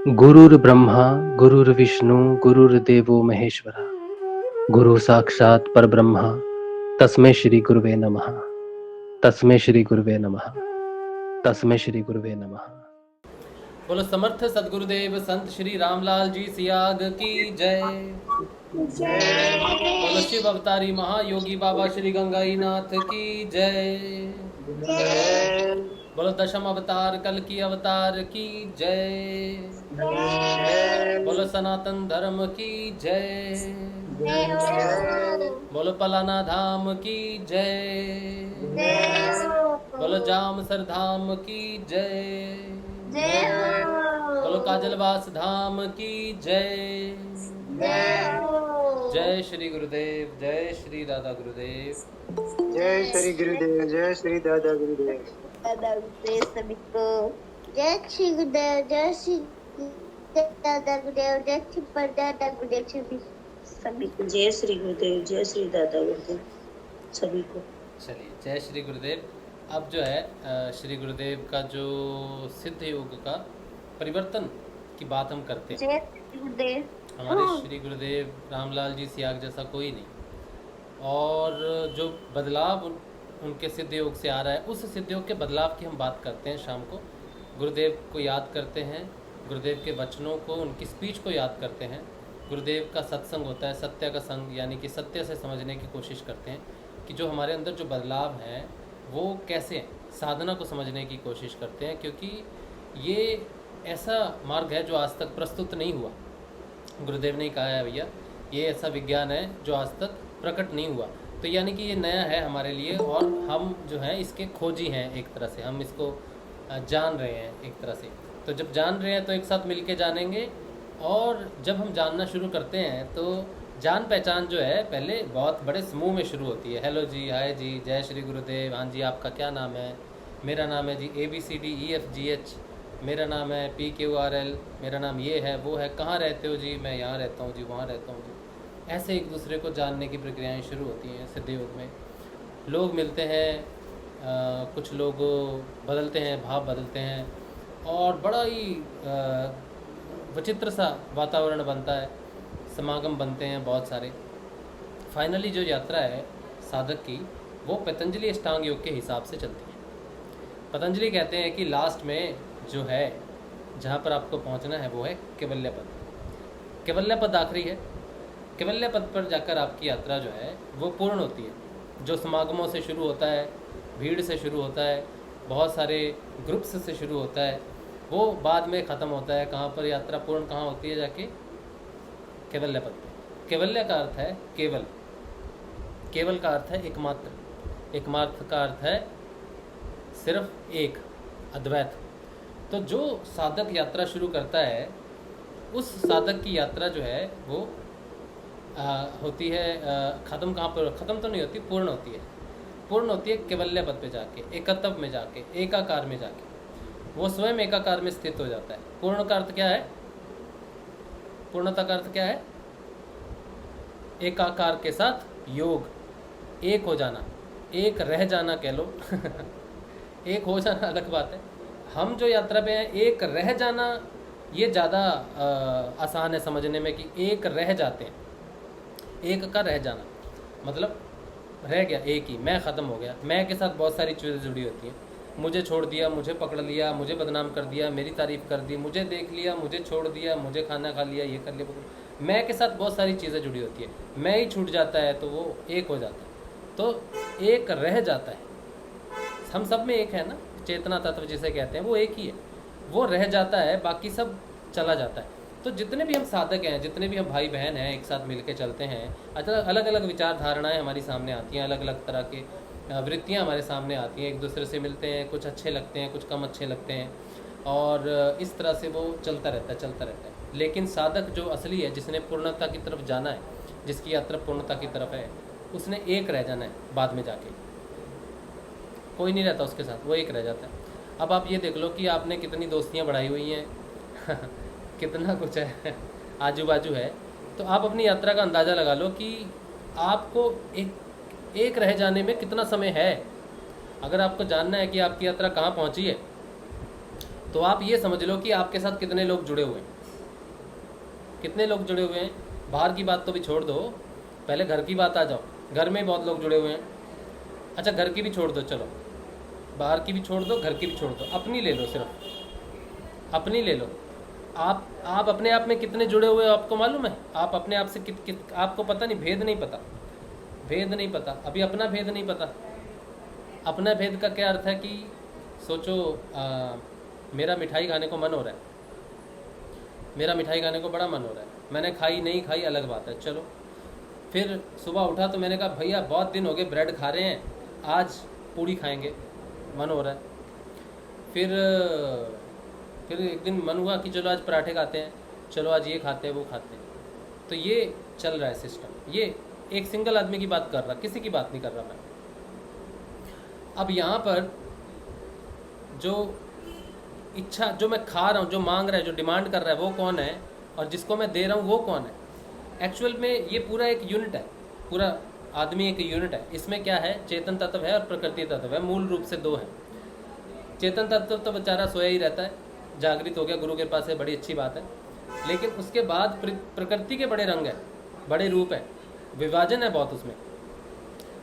गुरुर्ब्रह्मा गुरुर्विष्णु गुरुर्देवो महेश्वरा गुरु साक्षात् परब्रह्म तस्मै श्री गुरुवे नमः। तस्मै श्री गुरुवे नमः। तस्मै श्री गुरुवे नमः। बोलो समर्थ सदगुरुदेव संत श्री रामलाल जी सियाग की जय। बोलो शिव अवतारी महायोगी बाबा श्री गंगाई नाथ की जय। बोलो दशम अवतार कल की अवतार की जय। बोलो सनातन धर्म की जय। बोलो पलाना धाम की जय। बोलो जामसर धाम की जय। बोलो काजलवास धाम की जय। जय श्री गुरुदेव, जय श्री दादा गुरुदेव। जय श्री गुरुदेव, जय श्री दादा गुरुदेव। दादा गुरुदेव सभी को जय श्री गुरुदेव, जय श्री दादा गुरुदेव, जय श्री परदादा गुरुदेव सभी को जय श्री गुरुदेव, जय श्री दादा गुरुदेव सभी को। चलिए जय श्री गुरुदेव। अब जो है श्री गुरुदेव का जो सिद्ध योग का परिवर्तन की बात हम करते हैं। जय श्री गुरुदेव। हमारे श्री गुरुदेव रामलाल जी सियाग जैसा कोई नहीं, और जो बदलाव उनके सिद्ध योग से आ रहा है, उस सिद्ध योग के बदलाव की हम बात करते हैं। शाम को गुरुदेव को याद करते हैं, गुरुदेव के वचनों को, उनकी स्पीच को याद करते हैं। गुरुदेव का सत्संग होता है, सत्य का संग, यानी कि सत्य से समझने की कोशिश करते हैं कि जो हमारे अंदर जो बदलाव हैं वो कैसे हैं। साधना को समझने की कोशिश करते हैं, क्योंकि ये ऐसा मार्ग है जो आज तक प्रस्तुत नहीं हुआ। गुरुदेव ने कहा है भैया, ये ऐसा विज्ञान है जो आज तक प्रकट नहीं हुआ, तो यानी कि ये नया है हमारे लिए, और हम जो है इसके खोजी हैं। एक तरह से हम इसको जान रहे हैं एक तरह से। तो जब जान रहे हैं तो एक साथ मिलके जानेंगे, और जब हम जानना शुरू करते हैं तो जान पहचान जो है पहले बहुत बड़े समूह में शुरू होती है। हेलो जी, हाय जी, जय श्री गुरुदेव, हाँ जी आपका क्या नाम है? मेरा नाम है जी ABCDEFGH, मेरा नाम है PQRL, मेरा नाम ये है वो है, कहाँ रहते हो जी? मैं यहाँ रहता हूँ जी, वहाँ रहता हूँ जी। ऐसे एक दूसरे को जानने की प्रक्रियाएं शुरू होती हैं सिद्ध योग में। लोग मिलते हैं, कुछ लोग बदलते हैं, भाव बदलते हैं, और बड़ा ही विचित्र सा वातावरण बनता है, समागम बनते हैं बहुत सारे। फाइनली जो यात्रा है साधक की, वो पतंजलि अष्टांग योग के हिसाब से चलती है। पतंजलि कहते हैं कि लास्ट में जो है, जहाँ पर आपको पहुँचना है वो है कैवल्य पद। कैवल्य पद आखिरी है। कैवल्य पद पर जाकर आपकी यात्रा जो है वो पूर्ण होती है। जो समागमों से शुरू होता है, भीड़ से शुरू होता है, बहुत सारे ग्रुप्स से शुरू होता है, वो बाद में ख़त्म होता है। कहाँ पर यात्रा पूर्ण कहाँ होती है? जाके कैवल्य पद पे। कैवल्य का अर्थ है केवल, केवल का अर्थ है एकमात्र, एकमात्र का अर्थ है सिर्फ एक, अद्वैत। तो जो साधक यात्रा शुरू करता है, उस साधक की यात्रा जो है वो होती है ख़त्म कहाँ पर? ख़त्म तो नहीं होती, पूर्ण होती है। पूर्ण होती है कैवल्य पद पे जाके, एकत्व में जाके, एकाकार में जाके। वो स्वयं एकाकार में स्थित हो जाता है। पूर्ण का अर्थ क्या है? पूर्णता का अर्थ क्या है? एकाकार के साथ योग, एक हो जाना, एक रह जाना कह लो। एक हो जाना अलग बात है। हम जो यात्रा पे हैं, एक रह जाना ये ज़्यादा आसान है समझने में, कि एक रह जाते हैं। एक का रह जाना मतलब रह गया एक ही, मैं ख़त्म हो गया। मैं के साथ बहुत सारी चीज़ें जुड़ी होती हैं। मुझे छोड़ दिया, मुझे पकड़ लिया, मुझे बदनाम कर दिया, मेरी तारीफ़ कर दी, मुझे देख लिया, मुझे छोड़ दिया, मुझे खाना खा लिया, ये कर लिया। मैं के साथ बहुत सारी चीज़ें जुड़ी होती है। मैं ही छूट जाता है तो वो एक हो जाता है, तो एक रह जाता है। हम सब में एक है ना, चेतना तत्व जिसे कहते हैं, वो एक ही है, वो रह जाता है, बाकी सब चला जाता है। तो जितने भी हम साधक हैं, जितने भी हम भाई बहन हैं, एक साथ मिलके चलते हैं, अलग अलग विचारधारणाएं हमारी सामने आती हैं, अलग अलग तरह के वृत्तियां हमारे सामने आती हैं, एक दूसरे से मिलते हैं, कुछ अच्छे लगते हैं, कुछ कम अच्छे लगते हैं, और इस तरह से वो चलता रहता है, चलता रहता है। लेकिन साधक जो असली है, जिसने पूर्णता की तरफ जाना है, जिसकी यात्रा पूर्णता की तरफ है, उसने एक रह जाना है। बाद में जाके कोई नहीं रहता उसके साथ, वो एक रह जाता है। अब आप ये देख लो कि आपने कितनी दोस्तियाँ बढ़ाई हुई हैं। कितना कुछ है आजू बाजू है। तो आप अपनी यात्रा का अंदाज़ा लगा लो कि आपको एक रह जाने में कितना समय है। अगर आपको जानना है कि आपकी यात्रा कहाँ पहुँची है, तो आप ये समझ लो कि आपके साथ कितने लोग जुड़े हुए हैं, कितने लोग जुड़े हुए हैं। बाहर की बात तो भी छोड़ दो, पहले घर की बात आ जाओ। घर में बहुत लोग जुड़े हुए हैं। अच्छा, घर की भी छोड़ दो, चलो बाहर की भी छोड़ दो, घर की भी छोड़ दो, अपनी ले लो, सिर्फ अपनी ले लो। आप अपने आप में कितने जुड़े हुए हो आपको मालूम है? आप अपने आप से आपको पता नहीं, भेद नहीं पता, भेद नहीं पता, अभी अपना भेद नहीं पता। अपना भेद का क्या अर्थ है कि सोचो मेरा मिठाई खाने को मन हो रहा है, मेरा मिठाई खाने को बड़ा मन हो रहा है, मैंने खाई नहीं खाई अलग बात है, चलो फिर सुबह उठा तो मैंने कहा भैया बहुत दिन हो गए ब्रेड खा रहे हैं, आज पूड़ी खाएंगे, मन हो रहा है। फिर एक दिन मन हुआ कि चलो आज पराठे खाते हैं, चलो आज ये खाते हैं वो खाते हैं। तो ये चल रहा है सिस्टम। ये एक सिंगल आदमी की बात कर रहा, किसी की बात नहीं कर रहा मैं। अब यहाँ पर जो इच्छा, जो मैं खा रहा हूँ, जो मांग रहा है, जो डिमांड कर रहा है वो कौन है, और जिसको मैं दे रहा हूँ वो कौन है? एक्चुअल में ये पूरा एक यूनिट है, पूरा आदमी एक यूनिट है। इसमें क्या है, चेतन तत्व है और प्रकृति तत्व है, मूल रूप से दो है। चेतन तत्व तो बेचारा सोया ही रहता है, जागृत हो गया, गुरु के पास है, बड़ी अच्छी बात है। लेकिन उसके बाद प्रकृति के बड़े रंग है, बड़े रूप है, विभाजन है बहुत उसमें।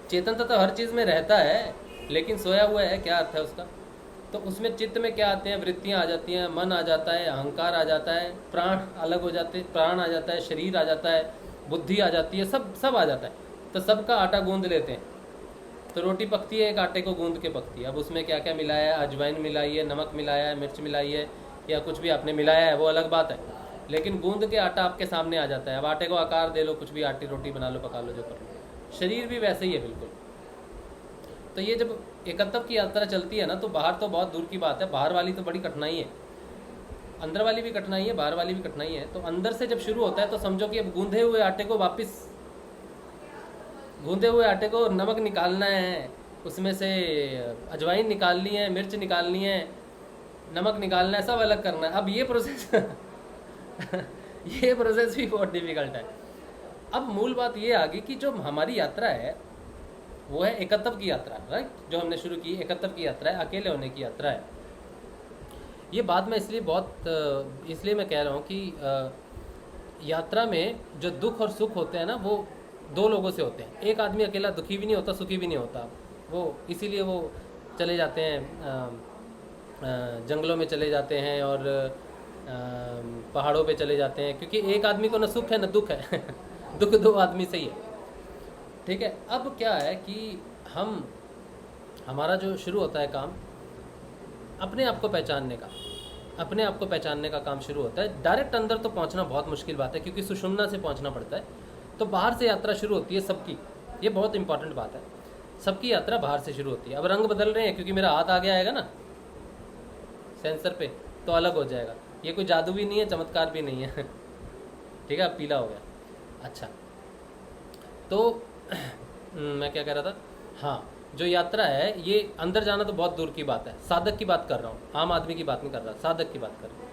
चेतन तत्व हर चीज़ में रहता है लेकिन सोया हुआ है, क्या अर्थ है उसका? तो उसमें चित्त में क्या आते हैं, वृत्तियाँ आ जाती हैं, मन आ जाता है, अहंकार आ जाता है, प्राण अलग हो जाते हैं, प्राण आ जाता है, शरीर आ जाता है, बुद्धि आ जाती है, सब आ जाता है। तो सबका आटा गूंद लेते हैं। तो रोटी पकती है, एक आटे को गूंद के पकती है। अब उसमें क्या क्या मिलाया है, अजवाइन मिलाई है, नमक मिलाया है, मिर्च मिलाई है, या कुछ भी आपने मिलाया है वो अलग बात है, लेकिन गूंद के आटा आपके सामने आ जाता है। अब आटे को आकार दे लो, कुछ भी आटे रोटी बना लो, पका लो, जो कर लो। शरीर भी वैसे ही है बिल्कुल। तो ये जब एकत्व की यात्रा चलती है ना, तो बाहर तो बहुत दूर की बात है, बाहर वाली तो बड़ी कठिनाई है, अंदर वाली भी कठिनाई है, बाहर वाली भी कठिनाई है। तो अंदर से जब शुरू होता है तो समझो कि अब गूंधे हुए आटे को वापस, गूंधे हुए आटे को नमक निकालना है, उसमें से अजवाइन निकालनी है, मिर्च निकालनी है, नमक निकालना है, सब अलग करना है। अब ये प्रोसेस ये प्रोसेस भी बहुत डिफिकल्ट है। अब मूल बात ये आ गई कि जो हमारी यात्रा है वो है एकत्व की यात्रा, राइट? जो हमने शुरू की एकत्व की यात्रा है, अकेले होने की यात्रा है। ये बात मैं इसलिए मैं कह रहा हूँ कि यात्रा में जो दुख और सुख होते हैं ना, वो दो लोगों से होते हैं। एक आदमी अकेला दुखी भी नहीं होता, सुखी भी नहीं होता, वो इसीलिए वो चले जाते हैं, जंगलों में चले जाते हैं और पहाड़ों पे चले जाते हैं, क्योंकि एक आदमी को न सुख है न दुख है दुख दो आदमी से ही है, ठीक है। अब क्या है कि हमारा जो शुरू होता है काम, अपने आप को पहचानने का, अपने आप को पहचानने का काम शुरू होता है। डायरेक्ट अंदर तो पहुंचना बहुत मुश्किल बात है, क्योंकि सुषुम्ना से पहुंचना पड़ता है। तो बाहर से यात्रा शुरू होती है सबकी, ये बहुत इंपॉर्टेंट बात है। सबकी यात्रा बाहर से शुरू होती है। अब रंग बदल रहे हैं क्योंकि मेरा हाथ आ गया आएगा ना सेंसर पे, तो अलग हो जाएगा। ये कोई जादू भी नहीं है, चमत्कार भी नहीं है ठीक है, अब पीला हो गया। अच्छा, तो मैं क्या कह रहा था, हाँ, जो यात्रा है ये अंदर जाना तो बहुत दूर की बात है। साधक की बात कर रहा हूँ, आम आदमी की बात नहीं कर रहा, साधक की बात कर रहा हूँ।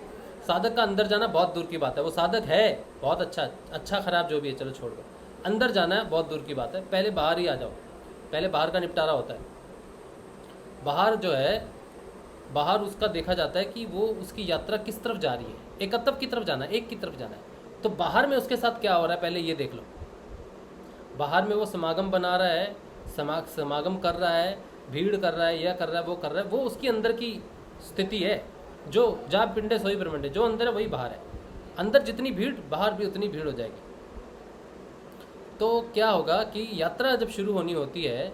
साधक का अंदर जाना बहुत दूर की बात है। वो साधक है बहुत अच्छा खराब जो भी है, चलो छोड़ दो, अंदर जाना है बहुत दूर की बात है। पहले बाहर ही आ जाओ, पहले बाहर का निपटारा होता है। बाहर जो है, बाहर उसका देखा जाता है कि वो उसकी यात्रा किस तरफ जा रही है, एकत्व की तरफ जाना है, एक की तरफ जाना है। तो बाहर में उसके साथ क्या हो रहा है पहले ये देख लो। बाहर में वो समागम बना रहा है, समागम कर रहा है, भीड़ कर रहा है, यह कर रहा है, वो कर रहा है, वो उसकी अंदर की स्थिति है। जो जा पिंडे सोई ब्रह्मंडे, जो अंदर है वही बाहर है। अंदर जितनी भीड़, बाहर भी उतनी भीड़ हो जाएगी। तो क्या होगा कि यात्रा जब शुरू होनी होती है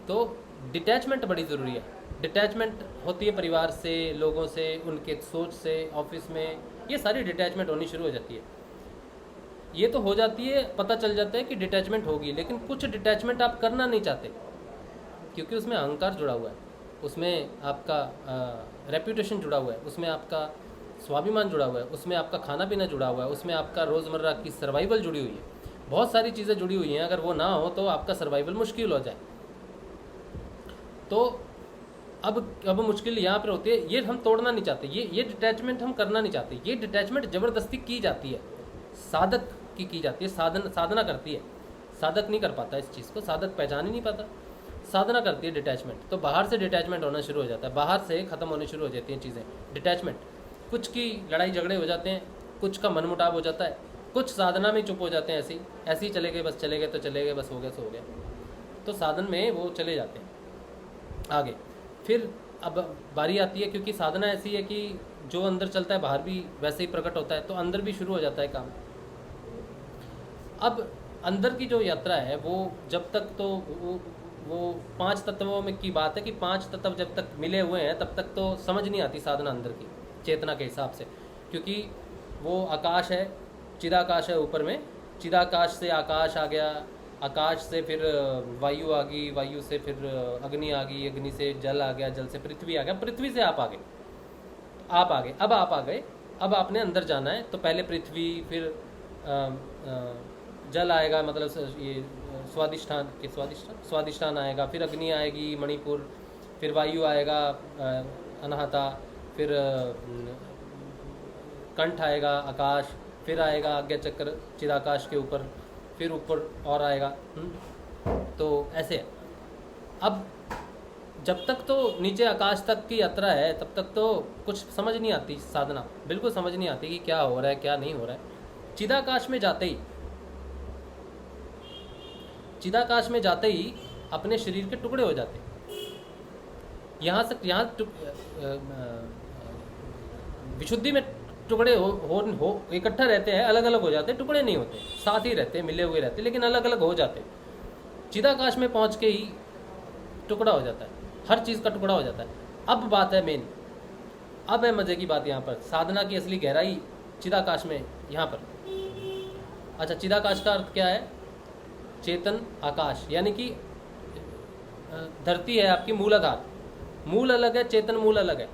तो डिटैचमेंट बड़ी ज़रूरी है। डिटैचमेंट होती है परिवार से, लोगों से, उनके सोच से, ऑफिस में, ये सारी डिटैचमेंट होनी शुरू हो जाती है। ये तो हो जाती है, पता चल जाता है कि डिटैचमेंट होगी, लेकिन कुछ डिटैचमेंट आप करना नहीं चाहते क्योंकि उसमें अहंकार जुड़ा हुआ है, उसमें आपका रेप्यूटेशन जुड़ा हुआ है, उसमें आपका स्वाभिमान जुड़ा हुआ है, उसमें आपका खाना पीना जुड़ा हुआ है, उसमें आपका रोज़मर्रा की सर्वाइवल जुड़ी हुई है। बहुत सारी चीज़ें जुड़ी हुई हैं, अगर वो ना हो तो आपका सर्वाइवल मुश्किल हो जाए। तो अब मुश्किल यहाँ पर होती है, ये हम तोड़ना नहीं चाहते, ये डिटैचमेंट हम करना नहीं चाहते। ये डिटैचमेंट ज़बरदस्ती की जाती है, साधक की जाती है, साधना करती है। साधक नहीं कर पाता इस चीज़ को, साधक पहचान ही नहीं पाता। साधना करती है डिटैचमेंट, तो बाहर से डिटैचमेंट होना शुरू हो जाता है, बाहर से ख़त्म होनी शुरू हो जाती हैं चीज़ें, डिटैचमेंट। कुछ की लड़ाई झगड़े हो जाते हैं, कुछ का मनमुटाव हो जाता है, कुछ साधना में चुप हो जाते हैं, ऐसे ही चले गए, बस चले गए तो चले गए, बस हो गया सो हो गया, तो साधन में वो चले जाते हैं आगे। फिर अब बारी आती है, क्योंकि साधना ऐसी है कि जो अंदर चलता है बाहर भी वैसे ही प्रकट होता है, तो अंदर भी शुरू हो जाता है काम। अब अंदर की जो यात्रा है वो जब तक तो वो 5 तत्वों में की बात है कि 5 तत्व जब तक मिले हुए हैं तब तक तो समझ नहीं आती साधना अंदर की चेतना के हिसाब से, क्योंकि वो आकाश है, चिदाकाश है ऊपर में, चिदाकाश से आकाश आ गया, आकाश से फिर वायु आ गई, वायु से फिर अग्नि आ गई, अग्नि से जल आ गया, जल से पृथ्वी आ गया, पृथ्वी से आप आ गए, अब आप आ गए, अब आपने अंदर जाना है, तो पहले पृथ्वी, फिर जल आएगा, मतलब ये स्वादिष्ठान आएगा, फिर अग्नि आएगी मणिपुर, फिर वायु आएगा अनाहता, फिर कंठ आएगा आकाश, फिर आएगा आज्ञा चक्र चिदाकाश के ऊपर, फिर ऊपर और आएगा। तो ऐसे है। अब जब तक तो नीचे आकाश तक की यात्रा है तब तक तो कुछ समझ नहीं आती साधना, बिल्कुल समझ नहीं आती कि क्या हो रहा है क्या नहीं हो रहा है। चिदाकाश में जाते ही अपने शरीर के टुकड़े हो जाते, यहाँ से यहाँ विशुद्धि में टुकड़े हो इकट्ठा रहते हैं, अलग अलग हो जाते हैं, टुकड़े नहीं होते, साथ ही रहते हैं, मिले हुए रहते हैं, लेकिन अलग अलग हो जाते हैं। चिदाकाश में पहुँच के ही टुकड़ा हो जाता है, हर चीज़ का टुकड़ा हो जाता है। अब बात है मेन, अब है मज़े की बात यहाँ पर, साधना की असली गहराई चिदाकाश में यहाँ पर। अच्छा, चिदाकाश का अर्थ क्या है? चेतन आकाश, यानी कि धरती है आपकी मूलाधार, मूल अलग है, चेतन मूल अलग है,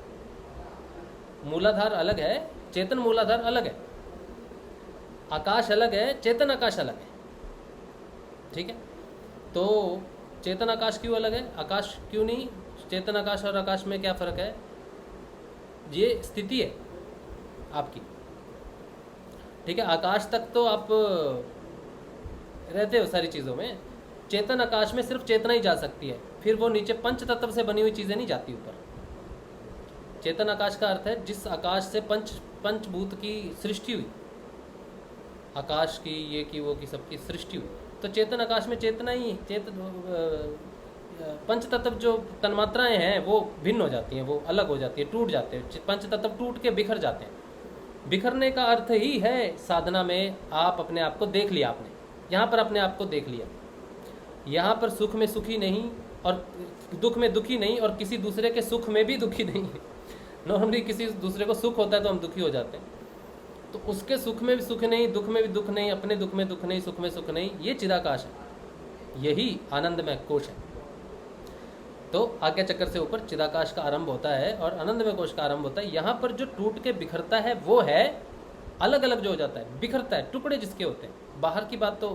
मूलाधार अलग है, चेतन मूलाधार अलग है, आकाश अलग है, चेतन आकाश अलग है। ठीक है, तो चेतन आकाश क्यों अलग है, आकाश क्यों नहीं? चेतन आकाश और आकाश में क्या फ़र्क है? ये स्थिति है आपकी। ठीक है, आकाश तक तो आप रहते हो सारी चीज़ों में, चेतन आकाश में सिर्फ चेतना ही जा सकती है, फिर वो नीचे पंच तत्व से बनी हुई चीज़ें नहीं जाती ऊपर। चेतन आकाश का अर्थ है जिस आकाश से पंचभूत की सृष्टि हुई, आकाश की, ये की, वो की, सबकी सृष्टि हुई, तो चेतन आकाश में चेतना ही, पंच तत्व जो तन्मात्राएं हैं वो भिन्न हो जाती हैं, वो अलग हो जाती है, टूट जाते हैं, पंच तत्व टूट के बिखर जाते हैं। बिखरने का अर्थ ही है साधना में आप अपने आप को देख लिया, आपने यहाँ पर अपने आप को देख लिया, यहाँ पर सुख में सुखी नहीं और दुख में दुखी नहीं और किसी दूसरे के सुख में भी दुखी नहीं। नॉर्मली किसी दूसरे को सुख होता है तो हम दुखी हो जाते हैं, तो उसके सुख में भी सुख नहीं, दुख में भी दुख नहीं, अपने दुख में दुख नहीं, सुख में सुख नहीं, ये चिदाकाश है, यही आनंदमय कोश है। तो आज्ञा चक्र से ऊपर चिदाकाश का आरंभ होता है और आनंदमय कोश का आरंभ होता है। यहाँ पर जो टूट के बिखरता है वो है अलग अलग जो हो जाता है, बिखरता है, टुकड़े जिसके होते हैं। बाहर की बात तो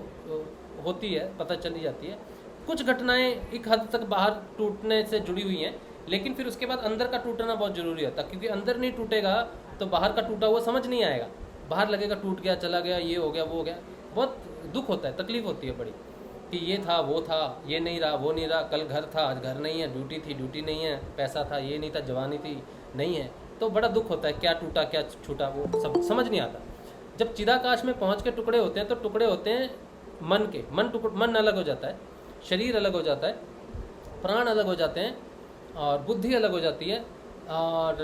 होती है, पता चली जाती है, कुछ घटनाएं एक हद तक बाहर टूटने से जुड़ी हुई हैं, लेकिन फिर उसके बाद अंदर का टूटना बहुत ज़रूरी होता है, क्योंकि अंदर नहीं टूटेगा तो बाहर का टूटा हुआ समझ नहीं आएगा। बाहर लगेगा टूट गया, चला गया, ये हो गया, वो हो गया, बहुत दुख होता है, तकलीफ होती है बड़ी, कि ये था, वो था, ये नहीं रहा, वो नहीं रहा, कल घर था, आज घर नहीं है, ड्यूटी थी, ड्यूटी नहीं है, पैसा था, ये नहीं था, जवानी थी, नहीं है, तो बड़ा दुख होता है, क्या टूटा क्या छूटा, वो सब समझ नहीं आता। जब चिदाकाश में पहुँच के टुकड़े होते हैं तो टुकड़े होते हैं मन के, मन अलग हो जाता है, शरीर अलग हो जाता है, प्राण अलग हो जाते हैं और बुद्धि अलग हो जाती है और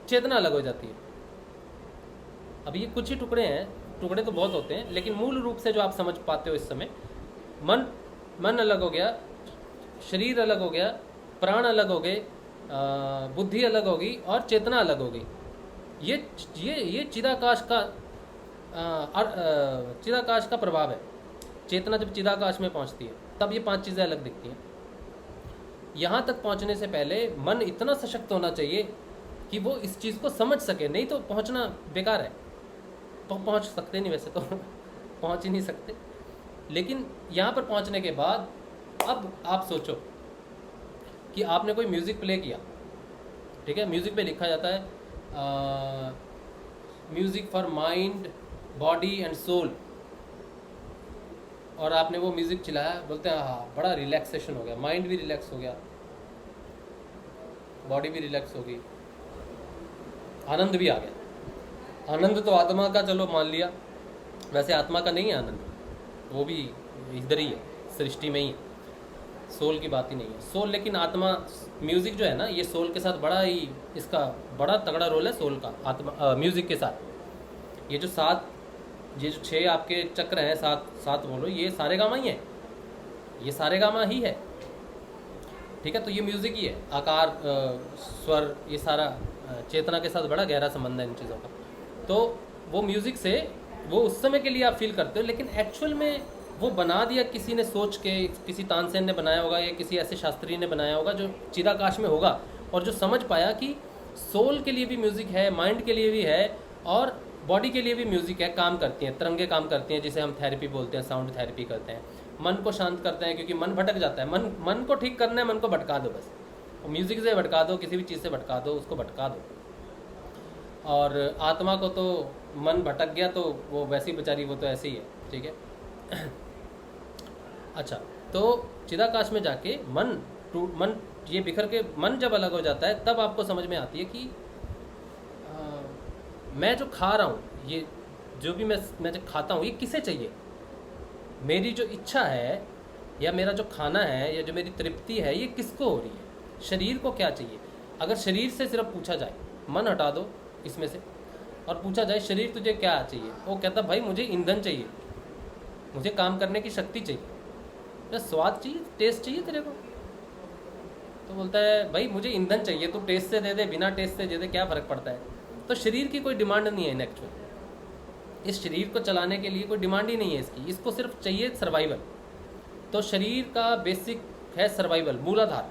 चेतना अलग हो जाती है। अब ये कुछ ही टुकड़े हैं, टुकड़े तो बहुत होते हैं, लेकिन मूल रूप से जो आप समझ पाते हो इस समय, मन अलग हो गया, शरीर अलग हो गया, प्राण अलग हो गए, बुद्धि अलग होगी और चेतना अलग हो गई। ये चिदाकाश का प्रभाव है। चेतना जब चिदाकाश में पहुंचती है तब ये 5 चीज़ें अलग दिखती हैं। यहाँ तक पहुँचने से पहले मन इतना सशक्त होना चाहिए कि वो इस चीज़ को समझ सके, नहीं तो पहुँचना बेकार है। पहुँच सकते नहीं, वैसे तो पहुँच ही नहीं सकते, लेकिन यहाँ पर पहुँचने के बाद अब आप सोचो कि आपने कोई म्यूज़िक प्ले किया, ठीक है, म्यूज़िक पे लिखा जाता है music for mind, body and soul, और आपने वो म्यूज़िक चलाया, बोलते हैं हाँ बड़ा रिलैक्सेशन हो गया, माइंड भी रिलैक्स हो गया, बॉडी भी रिलैक्स हो गई, आनंद भी आ गया। आनंद तो आत्मा का चलो मान लिया, वैसे आत्मा का नहीं है आनंद, वो भी इधर ही है, सृष्टि में ही है, सोल की बात ही नहीं है सोल। लेकिन आत्मा म्यूज़िक जो है ना, ये सोल के साथ बड़ा ही, इसका बड़ा तगड़ा रोल है सोल का, आत्मा म्यूज़िक के साथ। ये जो 6 आपके चक्र हैं, 7 बोलो, ये सारे गामा ही है, ये सारे गामा ही है, ठीक है। तो ये म्यूज़िक ही है, आकार, स्वर, ये सारा चेतना के साथ बड़ा गहरा संबंध है इन चीज़ों का। तो वो म्यूज़िक से वो उस समय के लिए आप फील करते हो, लेकिन एक्चुअल में वो बना दिया किसी ने सोच के, किसी तानसेन ने बनाया होगा या किसी ऐसे शास्त्री ने बनाया होगा जो चिदाकाश में होगा, और जो समझ पाया कि सोल के लिए भी म्यूज़िक है, माइंड के लिए भी है, और बॉडी के लिए भी म्यूज़िक है, काम करती हैं, तरंगे काम करती हैं, जिसे हम थेरेपी बोलते हैं, साउंड थेरेपी करते हैं। मन को शांत करते हैं, क्योंकि मन भटक जाता है, मन को ठीक करना है, मन को भटका दो बस, म्यूज़िक से भटका दो, किसी भी चीज़ से भटका दो, उसको भटका दो। और आत्मा को तो मन भटक गया तो वो वैसी बेचारी, वो तो ऐसी ही है, ठीक है। अच्छा, तो चिदाकाश में जाके मन ये बिखर के मन जब अलग हो जाता है, तब आपको समझ में आती है कि मैं जो खा रहा हूँ, ये जो भी मैं जो खाता हूँ, ये किसे चाहिए? मेरी जो इच्छा है या मेरा जो खाना है या जो मेरी तृप्ति है, ये किसको हो रही है? शरीर को क्या चाहिए? अगर शरीर से सिर्फ पूछा जाए, मन हटा दो इसमें से, और पूछा जाए शरीर तुझे क्या चाहिए, वो कहता भाई मुझे ईंधन चाहिए, मुझे काम करने की शक्ति चाहिए, या स्वाद चाहिए, टेस्ट चाहिए तेरे को। तो बोलता है भाई मुझे ईंधन चाहिए, तो टेस्ट से दे दे, बिना टेस्ट से दे दे, क्या फ़र्क पड़ता है? तो शरीर की कोई डिमांड नहीं है इन एक्चुअल, इस शरीर को चलाने के लिए कोई डिमांड ही नहीं है इसकी, इसको सिर्फ चाहिए सर्वाइवल। तो शरीर का बेसिक है सर्वाइवल, मूलाधार।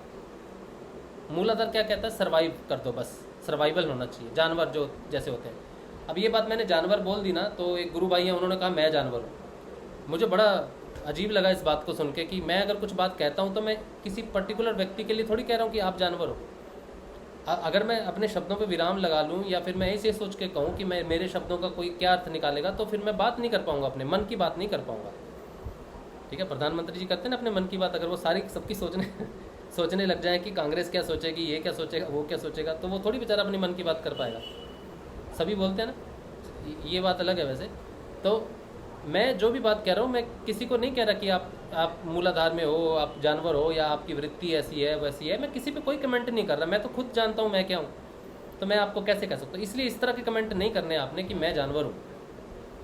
मूलाधार क्या कहता है? सर्वाइव कर दो बस, सर्वाइवल होना चाहिए, जानवर जो जैसे होते हैं। अब ये बात मैंने जानवर बोल दी ना, तो एक गुरु भाई हैं, उन्होंने कहा मैं जानवर हूँ। मुझे बड़ा अजीब लगा इस बात को सुन के कि मैं अगर कुछ बात कहता हूँ तो मैं किसी पर्टिकुलर व्यक्ति के लिए थोड़ी कह रहा हूँ कि आप जानवर हो। अगर मैं अपने शब्दों पे विराम लगा लूँ या फिर मैं ऐसे सोच के कहूँ कि मैं मेरे शब्दों का कोई क्या अर्थ निकालेगा, तो फिर मैं बात नहीं कर पाऊँगा, अपने मन की बात नहीं कर पाऊँगा, ठीक है। प्रधानमंत्री जी करते हैं ना अपने मन की बात, अगर वो सारी सबकी सोचने लग जाए कि कांग्रेस क्या सोचेगी, ये क्या सोचेगा, वो क्या सोचेगा, तो वो थोड़ी बेचारा अपनी मन की बात कर पाएगा। सभी बोलते हैं ना, ये बात अलग है वैसे। तो मैं जो भी बात कह रहा हूँ, मैं किसी को नहीं कह रहा कि आप मूलाधार में हो, आप जानवर हो, या आपकी वृत्ति ऐसी है वैसी है। मैं किसी पे कोई कमेंट नहीं कर रहा, मैं तो खुद जानता हूँ मैं क्या हूँ, तो मैं आपको कैसे कह सकता हूँ। इसलिए इस तरह के कमेंट नहीं करने आपने कि मैं जानवर हूँ,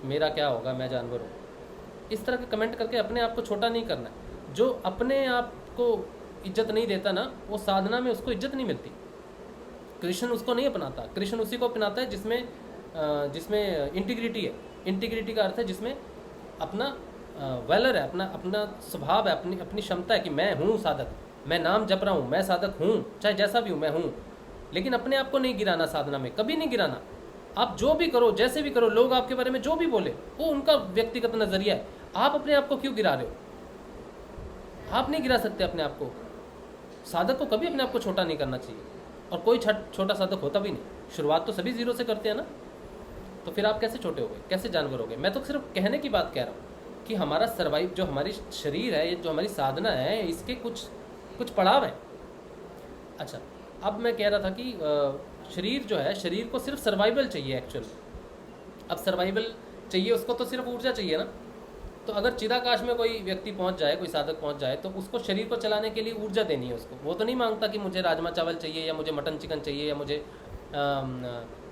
मेरा क्या होगा, मैं जानवर हूँ। इस तरह के कमेंट करके अपने आप को छोटा नहीं करना। जो अपने आप को इज्जत नहीं देता ना, वो साधना में उसको इज्जत नहीं मिलती। कृष्ण उसको नहीं अपनाता, कृष्ण उसी को अपनाता है जिसमें इंटीग्रिटी है। इंटीग्रिटी का अर्थ है जिसमें अपना वैलर है, अपना स्वभाव है, अपनी क्षमता है कि मैं हूँ साधक, मैं नाम जप रहा हूँ, मैं साधक हूँ, चाहे जैसा भी हूँ मैं हूँ। लेकिन अपने आप को नहीं गिराना, साधना में कभी नहीं गिराना। आप जो भी करो, जैसे भी करो, लोग आपके बारे में जो भी बोले, वो उनका व्यक्तिगत नज़रिया है। आप अपने आप को क्यों गिरा रहे हो? आप नहीं गिरा सकते अपने आप को। साधक को कभी अपने आप को छोटा नहीं करना चाहिए, और कोई छोटा साधक होता भी नहीं। शुरुआत तो सभी जीरो से करते हैं ना, तो फिर आप कैसे छोटे हो गए, कैसे जानवर हो गए? मैं तो सिर्फ कहने की बात कह रहा हूँ कि हमारा सर्वाइव, जो हमारी शरीर है, ये जो हमारी साधना है, इसके कुछ पड़ाव हैं। अच्छा, अब मैं कह रहा था कि शरीर जो है, शरीर को सिर्फ सर्वाइवल चाहिए एक्चुअल। अब सर्वाइवल चाहिए उसको, तो सिर्फ ऊर्जा चाहिए ना। तो अगर चिदाकाश में कोई व्यक्ति पहुंच जाए, कोई साधक पहुंच जाए, तो उसको शरीर को चलाने के लिए ऊर्जा देनी है उसको। वो तो नहीं मांगता कि मुझे राजमा चावल चाहिए, या मुझे मटन चिकन चाहिए, या मुझे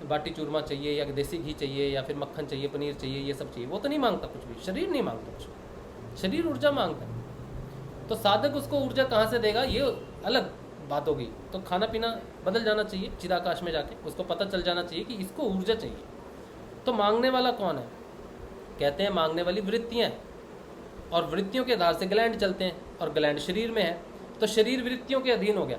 बाटी चूरमा चाहिए, या देसी घी चाहिए, या फिर मक्खन चाहिए, पनीर चाहिए, ये सब चाहिए। वो तो नहीं मांगता कुछ भी, शरीर नहीं मांगता कुछ भी, शरीर ऊर्जा मांगता है। तो साधक उसको ऊर्जा कहाँ से देगा, ये अलग बात होगी। तो खाना पीना बदल जाना चाहिए, चिदाकाश में जाके उसको पता चल जाना चाहिए कि इसको ऊर्जा चाहिए। तो मांगने वाला कौन है? कहते हैं मांगने वाली वृत्तियाँ हैं, और वृत्तियों के आधार से ग्लैंड चलते हैं, और ग्लैंड शरीर में है, तो शरीर वृत्तियों के अधीन हो गया।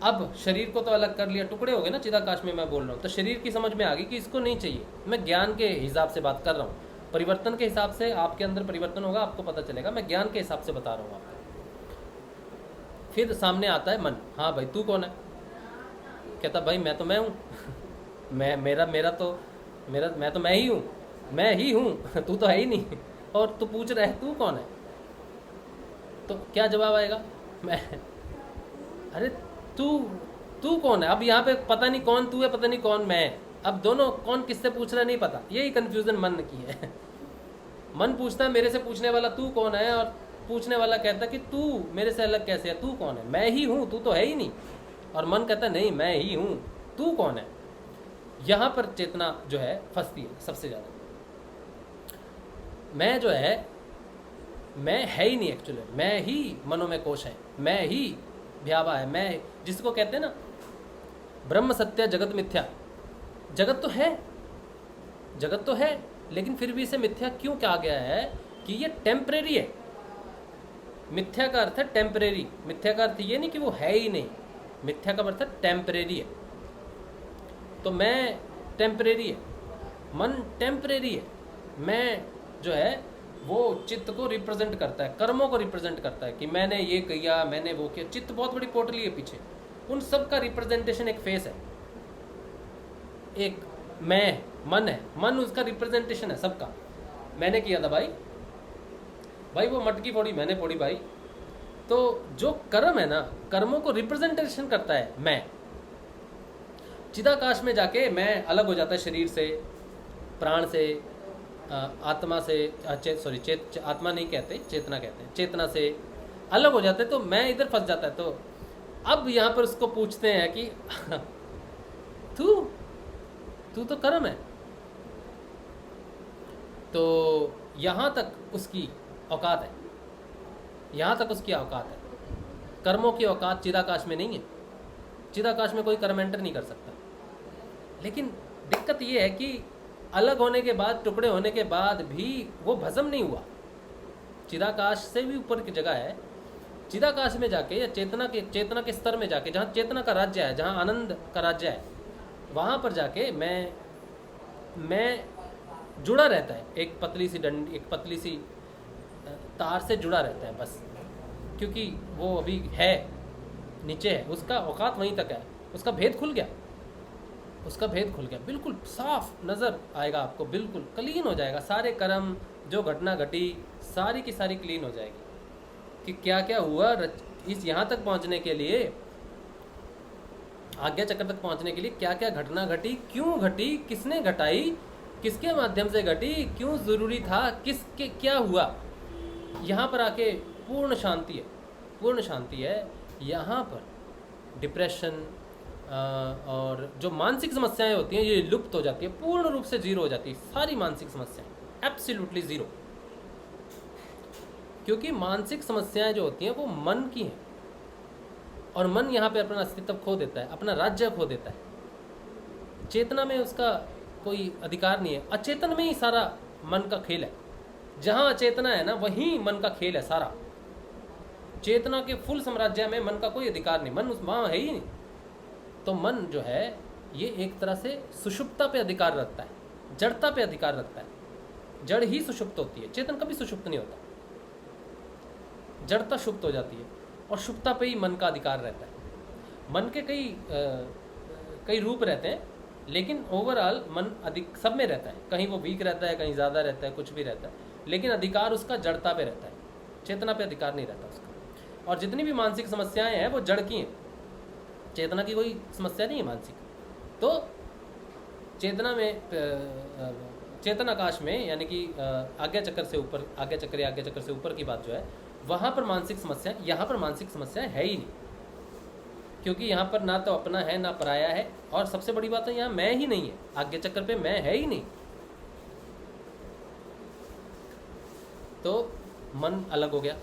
अब शरीर को तो अलग कर लिया, टुकड़े हो गए ना चिदाकाश में, मैं बोल रहा हूँ। तो शरीर की समझ में आ गई कि इसको नहीं चाहिए। मैं ज्ञान के हिसाब से बात कर रहा हूँ, परिवर्तन के हिसाब से आपके अंदर परिवर्तन होगा, आपको पता चलेगा। मैं ज्ञान के हिसाब से बता रहा हूँ आपको। फिर सामने आता है मन। हाँ भाई तू कौन है? कहता भाई मैं तो मैं हूँ मैं तो मैं ही हूँ, मैं ही हूँ तू तो है ही नहीं। और तू पूछ रहा है तू कौन है? तो क्या जवाब आएगा? मैं, अरे तू तू कौन है? अब यहाँ पे पता नहीं कौन तू है, पता नहीं कौन मैं है। अब दोनों कौन किससे पूछ रहा है नहीं पता। यही कन्फ्यूज़न मन की है। मन पूछता है मेरे से, पूछने वाला तू कौन है, और पूछने वाला कहता है कि तू मेरे से अलग कैसे है, तू कौन है? मैं ही हूँ, तू तो है ही नहीं। और मन कहता है नहीं मैं ही हूँ, तू कौन है? यहाँ पर चेतना जो है फंसती है सबसे ज़्यादा। मैं जो है, मैं है ही नहीं एक्चुअली, मैं ही मनोमय कोश है, मैं ही भ्यावा है, मैं जिसको कहते हैं ना ब्रह्म सत्य जगत मिथ्या। जगत तो है, जगत तो है, लेकिन फिर भी इसे मिथ्या क्यों कहा गया है? कि ये टेम्परेरी है। मिथ्या का अर्थ है टेम्परेरी। मिथ्या का अर्थ ये नहीं कि वो है ही नहीं, मिथ्या का अर्थ है टेम्परेरी है। तो मैं टेम्परेरी है, मन टेम्परेरी है। मैं जो है वो चित्त को रिप्रेजेंट करता है, कर्मों को रिप्रेजेंट करता है कि मैंने ये किया, मैंने वो किया। चित्त बहुत बड़ी पोटली है पीछे, उन सब का रिप्रेजेंटेशन एक फेस है, एक मैं मन है, मन उसका रिप्रेजेंटेशन है सबका। मैंने किया था भाई, भाई वो मटकी फोड़ी मैंने फोड़ी भाई। तो जो कर्म है ना, कर्मों को रिप्रेजेंटेशन करता है मैं। चिदाकाश में जाके मैं अलग हो जाता है शरीर से, प्राण से, आत्मा से, आत्मा नहीं कहते, चेतना कहते हैं, चेतना से अलग हो जाते हैं। तो मैं इधर फंस जाता है। तो अब यहाँ पर उसको पूछते हैं कि तू तो कर्म है। तो यहाँ तक उसकी औकात है, यहाँ तक उसकी औकात है। कर्मों की औकात चिदाकाश में नहीं है। चिदाकाश में कोई कर्म एंटर नहीं कर सकता। लेकिन दिक्कत ये है कि अलग होने के बाद, टुकड़े होने के बाद भी वो भस्म नहीं हुआ। चिदाकाश से भी ऊपर की जगह है। चिदाकाश में जाके या चेतना के स्तर में जाके, जहाँ चेतना का राज्य है, जहाँ आनंद का राज्य है, वहाँ पर जाके मैं जुड़ा रहता है। एक पतली सी तार से जुड़ा रहता है बस, क्योंकि वो अभी है नीचे है, उसका औकात वहीं तक है। उसका भेद खुल गया, बिल्कुल साफ नज़र आएगा आपको, बिल्कुल क्लीन हो जाएगा। सारे कर्म, जो घटना घटी, सारी की सारी क्लीन हो जाएगी कि क्या क्या हुआ इस यहाँ तक पहुँचने के लिए, आज्ञा चक्र तक पहुँचने के लिए क्या क्या घटना घटी, क्यों घटी, किसने घटाई, किसके माध्यम से घटी, क्यों ज़रूरी था, किसके क्या हुआ। यहाँ पर आके पूर्ण शांति है। यहाँ पर डिप्रेशन और जो मानसिक समस्याएं होती हैं ये लुप्त हो जाती है, पूर्ण रूप से जीरो हो जाती है। सारी मानसिक समस्याएं एब्सोल्युटली ज़ीरो, क्योंकि मानसिक समस्याएं जो होती हैं वो मन की हैं, और मन यहाँ पे अपना अस्तित्व खो देता है, अपना राज्य खो देता है। चेतना में उसका कोई अधिकार नहीं है। अचेतन में ही सारा मन का खेल है। जहाँ अचेतना है ना, वहीं मन का खेल है सारा। चेतना के फुल साम्राज्य में मन का कोई अधिकार नहीं, मन उस वहाँ है ही नहीं। तो मन जो है ये एक तरह से सुषुप्ता पे अधिकार रखता है, जड़ता पे अधिकार रखता है। जड़ ही सुषुप्त होती है, चेतन कभी सुषुप्त नहीं होता। जड़ता शुप्त हो जाती है और शुप्ता पे ही मन का अधिकार रहता है। मन के कई रूप रहते हैं, लेकिन ओवरऑल मन अधिक सब में रहता है। कहीं वो वीक रहता है, कहीं ज़्यादा रहता है, कुछ भी रहता है, लेकिन अधिकार उसका जड़ता पे रहता है, चेतना पे अधिकार नहीं रहता उसका। और जितनी भी मानसिक समस्याएं हैं वो जड़ की हैं, चेतना की कोई समस्या नहीं है मानसिक। तो चेतना में, चेतनाकाश में, यानी कि आज्ञा चक्र से ऊपर, आज्ञा चक्र से ऊपर की बात जो है, वहाँ पर मानसिक समस्या, यहाँ पर मानसिक समस्या है ही नहीं, क्योंकि यहाँ पर ना तो अपना है ना पराया है। और सबसे बड़ी बात है यहाँ मैं ही नहीं है, आज्ञा चक्र पे मैं है ही नहीं। तो मन अलग हो गया,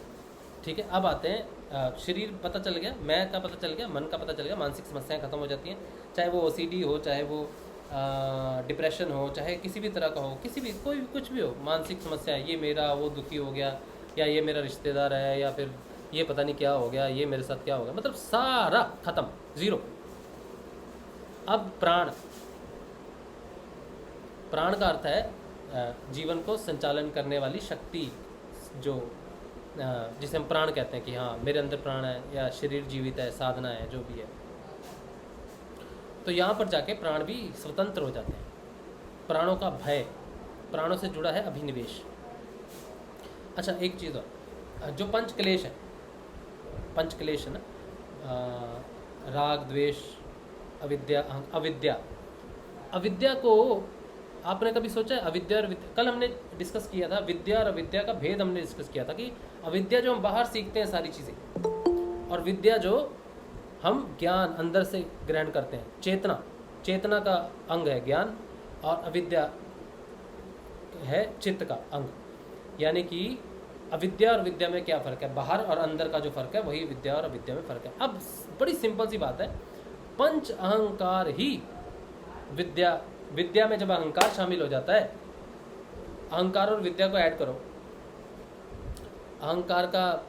ठीक है। अब आते हैं शरीर पता चल गया, मैं का पता चल गया, मन का पता चल गया, मानसिक समस्याएं खत्म हो जाती हैं। चाहे वो OCD हो, चाहे वो डिप्रेशन हो, चाहे किसी भी तरह का हो, किसी भी कोई कुछ भी हो, मानसिक समस्या, ये मेरा वो दुखी हो गया, या ये मेरा रिश्तेदार है, या फिर ये पता नहीं क्या हो गया, ये मेरे साथ क्या हो गया, मतलब सारा खत्म, ज़ीरो। अब प्राण का अर्थ है जीवन को संचालन करने वाली शक्ति, जो जिसे हम प्राण कहते हैं कि हाँ मेरे अंदर प्राण है, या शरीर जीवित है, साधना है, जो भी है। तो यहाँ पर जाके प्राण भी स्वतंत्र हो जाते हैं। प्राणों का भय, प्राणों से जुड़ा है अभिनिवेश। अच्छा एक चीज़ और, जो पंच क्लेश है, पंच क्लेश है ना, राग, द्वेष, अविद्या, अविद्या। अविद्या को आपने कभी सोचा है? अविद्या और विद्या, कल हमने डिस्कस किया था विद्या और अविद्या का भेद हमने डिस्कस किया था कि अविद्या जो हम बाहर सीखते हैं सारी चीज़ें, और विद्या जो हम ज्ञान अंदर से ग्रहण करते हैं, चेतना, चेतना का अंग है ज्ञान, और अविद्या है चित्त का अंग। यानी कि अविद्या और विद्या में क्या फ़र्क है, बाहर और अंदर का जो फ़र्क है वही विद्या और अविद्या में फ़र्क है। अब बड़ी सिंपल सी बात है, पंच अहंकार ही विद्या, विद्या में जब अहंकार शामिल हो जाता है, अहंकार और विद्या को ऐड करो, अहंकार का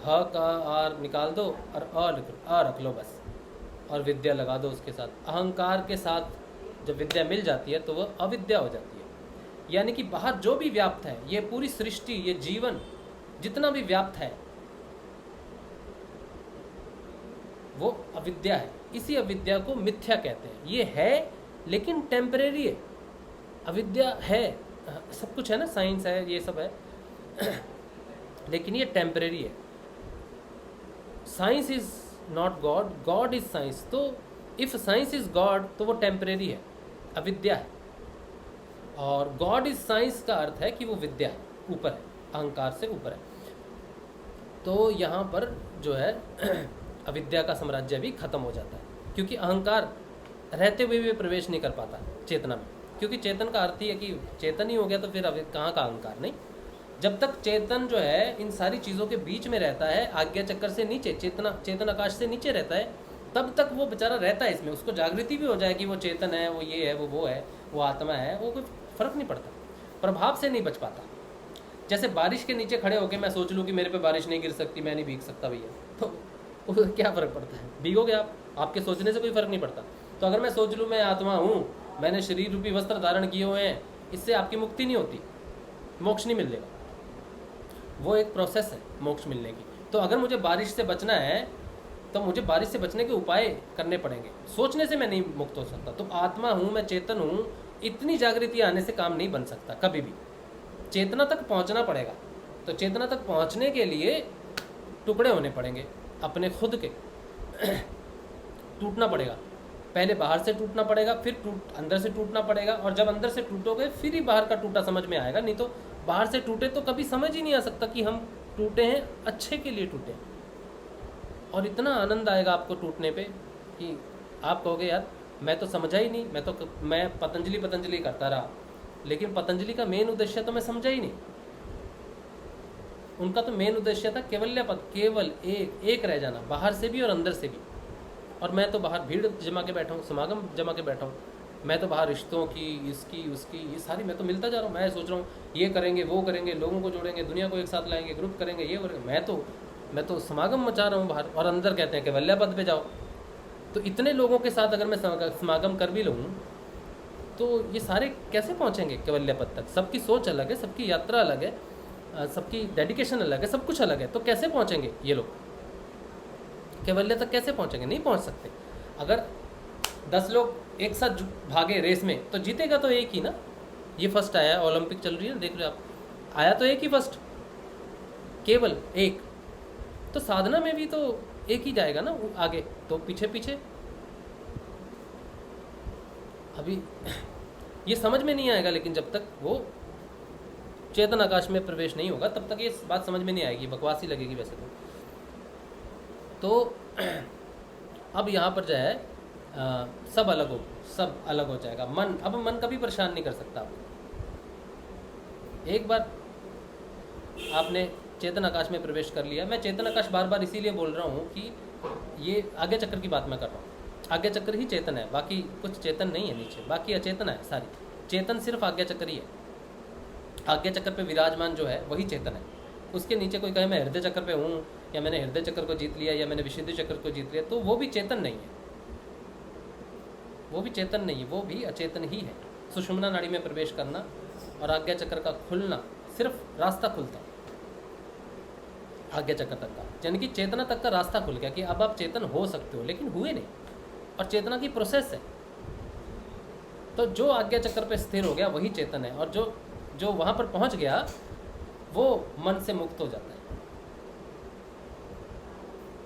ह का आर निकाल दो और अ रख लो बस, और विद्या लगा दो उसके साथ। अहंकार के साथ जब विद्या मिल जाती है तो वह अविद्या हो जाती है। यानी कि बाहर जो भी व्याप्त है, ये पूरी सृष्टि, ये जीवन जितना भी व्याप्त है वो अविद्या है। इसी अविद्या को मिथ्या कहते हैं। ये है लेकिन टेम्परेरी है। अविद्या है, सब कुछ है ना, साइंस है, ये सब है लेकिन ये टेम्परेरी है। Science is not God, God is science. तो इफ साइंस इज गॉड तो वो टेम्परेरी है, अविद्या है। और गॉड इज साइंस का अर्थ है कि वो विद्या है, ऊपर है, अहंकार से ऊपर है। तो यहाँ पर जो है अविद्या का साम्राज्य भी खत्म हो जाता है, क्योंकि अहंकार रहते हुए भी प्रवेश नहीं कर पाता चेतना में, क्योंकि चेतन का अर्थ ही है कि चेतन ही हो गया तो फिर अब कहाँ का अहंकार। नहीं, जब तक चेतन जो है इन सारी चीज़ों के बीच में रहता है, आज्ञा चक्कर से नीचे, चेतन आकाश से नीचे रहता है, तब तक वो बेचारा रहता है इसमें। उसको जागृति भी हो जाए कि वो चेतन है, वो ये है, वो है, वो आत्मा है, वो कोई फर्क नहीं पड़ता, प्रभाव से नहीं बच पाता। जैसे बारिश के नीचे खड़े होकर मैं सोच लूँ कि मेरे पे बारिश नहीं गिर सकती, मैं नहीं भीग सकता भैया, तो क्या फ़र्क पड़ता है? भीगोगे आप, आपके सोचने से कोई फ़र्क नहीं पड़ता। तो अगर मैं सोच लूँ मैं आत्मा हूँ, मैंने शरीर रूपी वस्त्र धारण किए हुए हैं, इससे आपकी मुक्ति नहीं होती, मोक्ष नहीं मिलेगा। वो एक प्रोसेस है मोक्ष मिलने की। तो अगर मुझे बारिश से बचना है तो मुझे बारिश से बचने के उपाय करने पड़ेंगे, सोचने से मैं नहीं मुक्त हो सकता। तो आत्मा हूँ, मैं चेतन हूँ, इतनी जागृति आने से काम नहीं बन सकता कभी भी। चेतना तक पहुँचना पड़ेगा। तो चेतना तक पहुँचने के लिए टुकड़े होने पड़ेंगे अपने खुद के टूटना पड़ेगा। पहले बाहर से टूटना पड़ेगा, फिर अंदर से टूटना पड़ेगा, और जब अंदर से टूटोगे फिर ही बाहर का टूटा समझ में आएगा। नहीं तो बाहर से टूटे तो कभी समझ ही नहीं आ सकता कि हम टूटे हैं, अच्छे के लिए टूटे। और इतना आनंद आएगा आपको टूटने पे कि आप कहोगे यार मैं तो समझा ही नहीं, मैं पतंजलि करता रहा, लेकिन पतंजलि का मेन उद्देश्य तो मैं समझा ही नहीं। उनका तो मेन उद्देश्य था केवल्य पद, केवल एक रह जाना, बाहर से भी और अंदर से भी। और मैं तो बाहर भीड़ जमा के बैठा हूँ, समागम जमा के बैठा हूँ, मैं तो बाहर रिश्तों की, इसकी उसकी, ये सारी मैं तो मिलता जा रहा हूँ। मैं सोच रहा हूँ ये करेंगे, वो करेंगे, लोगों को जोड़ेंगे, दुनिया को एक साथ लाएंगे, ग्रुप करेंगे, ये करेंगे। मैं तो समागम मचा रहा हूँ बाहर, और अंदर कहते हैं केवल्य पद पे जाओ। तो इतने लोगों के साथ अगर मैं समागम कर भी लूँ तो ये सारे कैसे पहुँचेंगे केवल्य पद तक? सबकी सोच अलग है, सबकी यात्रा अलग है, सबकी डेडिकेशन अलग है, सब कुछ अलग है। तो कैसे पहुँचेंगे ये लोग केवल्य तक? कैसे पहुँचेंगे? नहीं पहुँच सकते। अगर 10 लोग एक साथ भागे रेस में तो जीतेगा तो एक ही ना। ये फर्स्ट आया, ओलंपिक चल रही है, देख रहे हो आप, आया तो एक ही फर्स्ट, केवल एक। तो साधना में भी तो एक ही जाएगा ना आगे, तो पीछे पीछे। अभी ये समझ में नहीं आएगा, लेकिन जब तक वो चेतन आकाश में प्रवेश नहीं होगा तब तक ये बात समझ में नहीं आएगी, बकवास ही लगेगी वैसे तो अब यहाँ पर जो है सब अलग हो जाएगा। मन, अब मन कभी परेशान नहीं कर सकता आपको। एक बार आपने चेतन आकाश में प्रवेश कर लिया। मैं चेतन आकाश बार बार इसीलिए बोल रहा हूँ कि ये आज्ञा चक्र की बात मैं कर रहा हूँ। आज्ञा चक्र ही चेतन है, बाकी कुछ चेतन नहीं है नीचे, बाकी अचेतन है सारी। चेतन सिर्फ आज्ञा चक्र ही है। आज्ञा चक्र पे विराजमान जो है वही चेतन है। उसके नीचे कोई कहे मैं हृदय चक्र पे हूँ, या मैंने हृदय चक्र को जीत लिया, या मैंने विशुद्धि चक्र को जीत लिया, तो वो भी चेतन नहीं है, वो भी चेतन नहीं है, वो भी अचेतन ही है। सुषुम्ना नाड़ी में प्रवेश करना और आज्ञा चक्र का खुलना, सिर्फ रास्ता खुलता आज्ञा चक्र तक का, यानी कि चेतना तक का रास्ता खुल गया कि अब आप चेतन हो सकते हो, लेकिन हुए नहीं। और चेतना की प्रोसेस है। तो जो आज्ञा चक्र पे स्थिर हो गया वही चेतन है, और जो वहाँ पर पहुँच गया वो मन से मुक्त हो जाता है।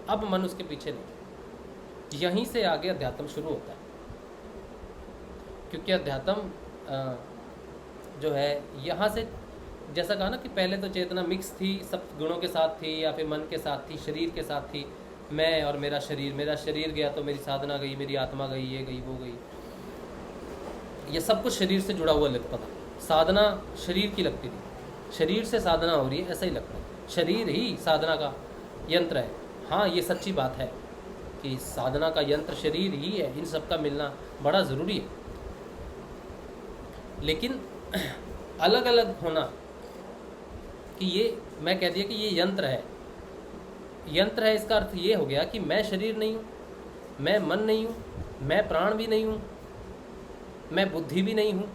अब मन उसके पीछे नहीं। यहीं से आगे अध्यात्म शुरू होता है, क्योंकि अध्यात्म जो है यहाँ से, जैसा कहा ना कि पहले तो चेतना मिक्स थी, सब गुणों के साथ थी या फिर मन के साथ थी, शरीर के साथ थी, मैं और मेरा शरीर गया तो मेरी साधना गई, मेरी आत्मा गई, ये गई वो गई, ये सब कुछ शरीर से जुड़ा हुआ लगता था। साधना शरीर की लगती थी, शरीर से साधना हो रही है ऐसा ही लगता है, शरीर ही साधना का यंत्र है। हाँ, ये सच्ची बात है कि साधना का यंत्र शरीर ही है, इन सब का मिलना बड़ा ज़रूरी है, लेकिन अलग अलग होना कि ये मैं कह दिया कि ये यंत्र है, यंत्र है, इसका अर्थ ये हो गया कि मैं शरीर नहीं हूँ, मैं मन नहीं हूँ, मैं प्राण भी नहीं हूँ, मैं बुद्धि भी नहीं हूँ,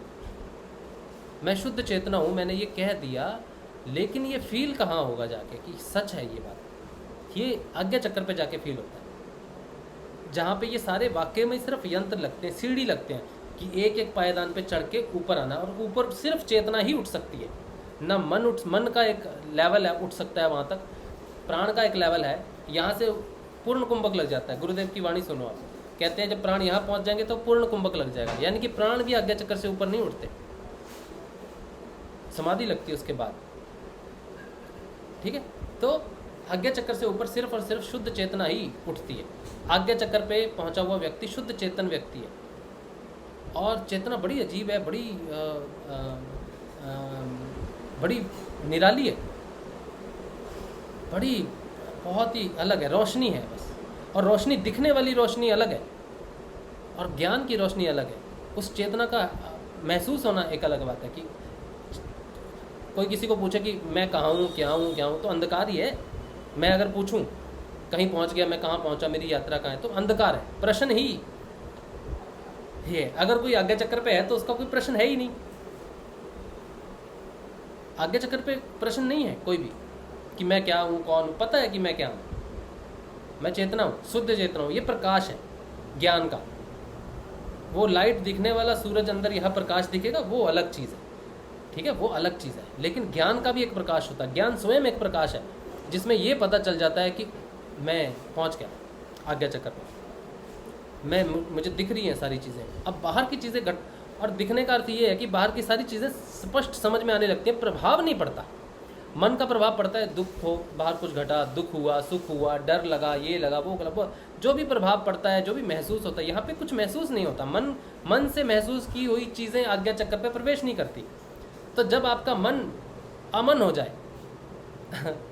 मैं शुद्ध चेतना हूँ, मैंने ये कह दिया, लेकिन ये फील कहाँ होगा जाके कि सच है ये बात? ये आज्ञा चक्र पे जाके फील होता है, जहाँ पे ये सारे वाक्य में सिर्फ यंत्र लगते हैं, सीढ़ी लगते हैं कि एक एक पायदान पे चढ़ के ऊपर आना, और ऊपर सिर्फ चेतना ही उठ सकती है ना, मन का एक लेवल है, उठ सकता है वहाँ तक, प्राण का एक लेवल है, यहाँ से पूर्ण कुंभक लग जाता है। गुरुदेव की वाणी सुनो आप, कहते हैं जब प्राण यहाँ पहुँच जाएंगे तो पूर्ण कुंभक लग जाएगा, यानी कि प्राण भी आज्ञा चक्र से ऊपर नहीं उठते, समाधि लगती है उसके बाद। ठीक है, तो आज्ञा चक्र से ऊपर सिर्फ और सिर्फ शुद्ध चेतना ही उठती है। आज्ञा चक्र पे पहुंचा हुआ व्यक्ति शुद्ध चेतन व्यक्ति है, और चेतना बड़ी अजीब है, बड़ी निराली है, बड़ी बहुत ही अलग है, रोशनी है बस, और रोशनी दिखने वाली रोशनी अलग है और ज्ञान की रोशनी अलग है। उस चेतना का महसूस होना एक अलग बात है कि कोई किसी को पूछे कि मैं कहाँ हूँ, क्या हूँ, तो अंधकार ही है। मैं अगर पूछूं कहीं पहुँच गया, मैं कहाँ पहुँचा, मेरी यात्रा कहाँ है, तो अंधकार है, प्रश्न ही है। अगर कोई आज्ञा चक्र पे है तो उसका कोई प्रश्न है ही नहीं, आज्ञा चक्र पे प्रश्न नहीं है कोई भी कि मैं क्या हूँ, कौन हूँ, पता है कि मैं क्या हूँ, मैं चेतना हूँ, शुद्ध चेतना हूँ। ये प्रकाश है ज्ञान का, वो लाइट दिखने वाला सूरज अंदर यहाँ प्रकाश दिखेगा, वो अलग चीज़ है, ठीक है, वो अलग चीज़ है। लेकिन ज्ञान का भी एक प्रकाश होता है, ज्ञान स्वयं एक प्रकाश है, जिसमें ये पता चल जाता है कि मैं पहुँच गया आज्ञा चक्र पर, मुझे दिख रही हैं सारी चीज़ें। अब बाहर की चीज़ें और दिखने का अर्थ ये है कि बाहर की सारी चीज़ें स्पष्ट समझ में आने लगती हैं, प्रभाव नहीं पड़ता। मन का प्रभाव पड़ता है, दुख हो, बाहर कुछ घटा, दुख हुआ, सुख हुआ, डर लगा, ये लगा, वो लगा, जो भी प्रभाव पड़ता है, जो भी महसूस होता है, यहाँ पे कुछ महसूस नहीं होता। मन से महसूस की हुई चीज़ें आज्ञा चक्र पे प्रवेश नहीं करती। तो जब आपका मन अमन हो जाए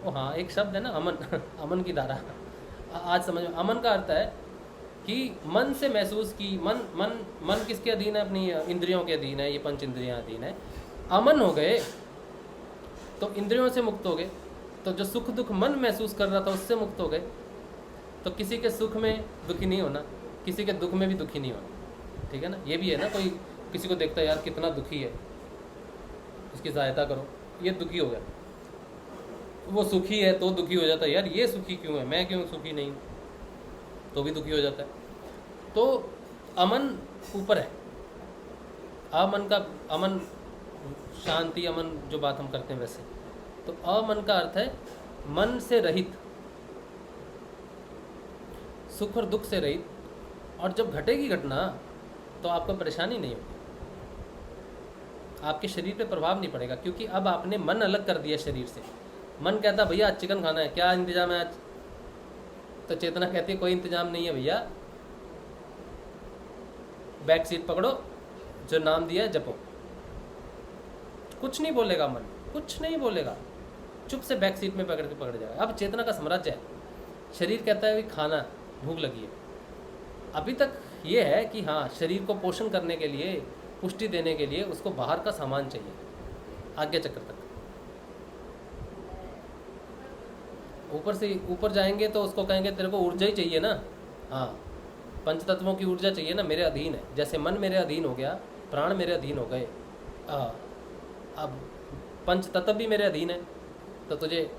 वो हाँ एक शब्द है ना, अमन अमन की धारा, आज समझ में। अमन का अर्थ है कि मन से महसूस की, मन किसके अधीन है? अपनी इंद्रियों के अधीन है, ये पंच इंद्रियाँ अधीन है। अमन हो गए तो इंद्रियों से मुक्त हो गए, तो जो सुख दुख मन महसूस कर रहा था उससे मुक्त हो गए। तो किसी के सुख में दुखी नहीं होना, किसी के दुख में भी दुखी नहीं होना, ठीक है ना। ये भी है ना, कोई किसी को देखता है यार कितना दुखी है, उसकी सहायता करो, ये दुखी हो गया, वो सुखी है तो दुखी हो जाता है, यार ये सुखी क्यों है, मैं क्यों सुखी नहीं, तो भी दुखी हो जाता है। तो अमन ऊपर है, अमन शांति, अमन जो बात हम करते हैं वैसे। तो अमन का अर्थ है मन से रहित, सुख और दुख से रहित। और जब घटेगी घटना तो आपको परेशानी नहीं होगी, आपके शरीर पे प्रभाव नहीं पड़ेगा, क्योंकि अब आपने मन अलग कर दिया शरीर से। मन कहता भैया आज चिकन खाना है, क्या इंतजाम है आज? तो चेतना कहती है कोई इंतजाम नहीं है भैया, बैक सीट पकड़ो, जो नाम दिया है जपो। कुछ नहीं बोलेगा मन, कुछ नहीं बोलेगा, चुप से बैक सीट में पकड़ जाएगा। अब चेतना का साम्राज्य है। शरीर कहता है कि खाना, भूख लगी है। अभी तक ये है कि हाँ, शरीर को पोषण करने के लिए, पुष्टि देने के लिए उसको बाहर का सामान चाहिए, आज्ञा चक्र तक। ऊपर से ऊपर जाएंगे तो उसको कहेंगे तेरे को ऊर्जा ही चाहिए ना, हाँ पंच तत्वों की ऊर्जा चाहिए ना, मेरे अधीन है। जैसे मन मेरे अधीन हो गया, प्राण मेरे अधीन हो गए, अब पंच तत्व भी मेरे अधीन है, तो तुझे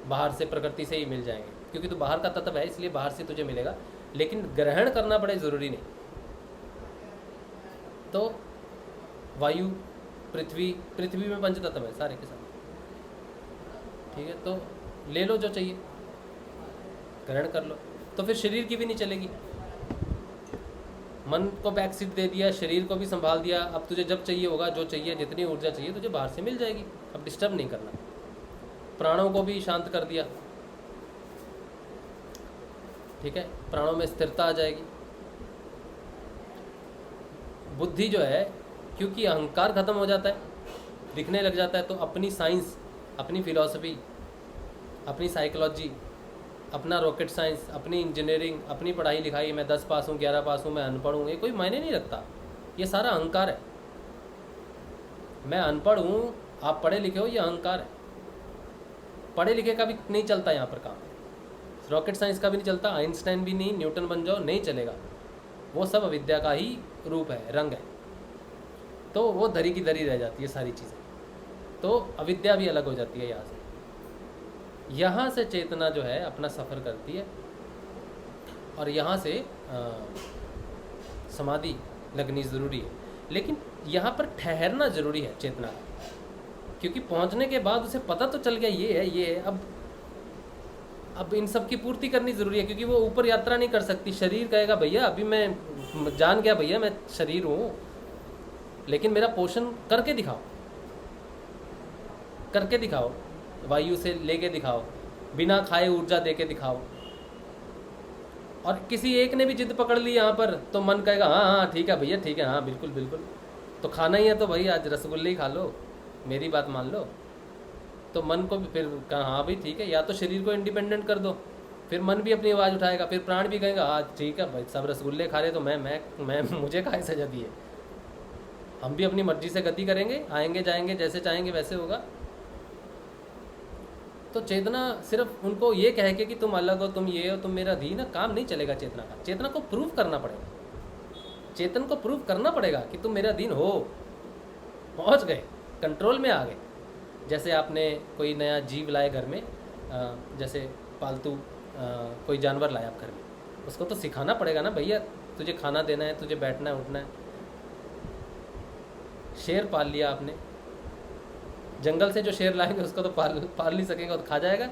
बाहर से प्रकृति से ही मिल जाएंगे, क्योंकि तू बाहर का तत्व है, इसलिए बाहर से तुझे मिलेगा। लेकिन ग्रहण करना बड़े ज़रूरी नहीं। तो वायु, पृथ्वी में पंच तत्व है सारे के सारे, ठीक है। तो ले लो जो चाहिए, ग्रहण कर लो, तो फिर शरीर की भी नहीं चलेगी। मन को बैक सीट दे दिया, शरीर को भी संभाल दिया, अब तुझे जब चाहिए होगा, जो चाहिए, जितनी ऊर्जा चाहिए तुझे बाहर से मिल जाएगी, अब डिस्टर्ब नहीं करना। प्राणों को भी शांत कर दिया, ठीक है, प्राणों में स्थिरता आ जाएगी। बुद्धि जो है, क्योंकि अहंकार खत्म हो जाता है, दिखने लग जाता है, तो अपनी साइंस, अपनी फिलॉसफी, अपनी साइकोलॉजी, अपना रॉकेट साइंस, अपनी इंजीनियरिंग, अपनी पढ़ाई लिखाई, मैं 10 पास हूँ, 11 पास हूँ, मैं अनपढ़ हूँ, ये कोई मायने नहीं रखता। ये सारा अहंकार है। मैं अनपढ़ हूँ, आप पढ़े लिखे हो, ये अहंकार है। पढ़े लिखे का भी नहीं चलता यहाँ पर काम, रॉकेट साइंस का भी नहीं चलता, आइंस्टाइन भी नहीं, न्यूटन बन जाओ, नहीं चलेगा। वो सब अविद्या का ही रूप है, रंग है, तो वो धरी की धरी रह जाती है सारी चीज़ें, तो अविद्या भी अलग हो जाती है यहाँ से। यहाँ से चेतना जो है अपना सफ़र करती है, और यहाँ से समाधि लगनी ज़रूरी है। लेकिन यहाँ पर ठहरना ज़रूरी है चेतना का, क्योंकि पहुँचने के बाद उसे पता तो चल गया ये है, ये है, अब इन सब की पूर्ति करनी ज़रूरी है, क्योंकि वो ऊपर यात्रा नहीं कर सकती। शरीर कहेगा भैया अभी मैं जान गया, भैया मैं शरीर हूँ, लेकिन मेरा पोषण करके दिखाओ, करके दिखाओ, वायु से लेके दिखाओ, बिना खाए ऊर्जा देके दिखाओ। और किसी एक ने भी जिद पकड़ ली यहाँ पर, तो मन कहेगा हाँ हाँ ठीक है भैया, ठीक है, हाँ बिल्कुल बिल्कुल, तो खाना ही है तो भाई आज रसगुल्ले ही खा लो, मेरी बात मान लो। तो मन को भी फिर कहा हाँ भाई ठीक है, या तो शरीर को इंडिपेंडेंट कर दो, फिर मन भी अपनी आवाज़ उठाएगा, फिर प्राण भी कहेगा हाँ ठीक है भाई, सब रसगुल्ले खा रहे तो मैं मुझे काहे सजा दी है, हम भी अपनी मर्जी से गति करेंगे, आएंगे जाएंगे, जैसे चाहेंगे वैसे होगा। तो चेतना सिर्फ उनको ये कहे कि तुम अलग हो, तुम ये हो, तुम मेरा अधीन, काम नहीं चलेगा चेतना का। चेतना को प्रूव करना पड़ेगा, चेतन को प्रूव करना पड़ेगा कि तुम मेरा अधीन हो, पहुंच गए, कंट्रोल में आ गए। जैसे आपने कोई नया जीव लाए घर में, जैसे पालतू कोई जानवर लाया आप घर में, उसको तो सिखाना पड़ेगा ना, भैया तुझे खाना देना है, तुझे बैठना है, उठना है। शेर पाल लिया आपने, जंगल से जो शेर लाएंगे उसको तो पाल नहीं सकेंगे, तो खा जाएगा।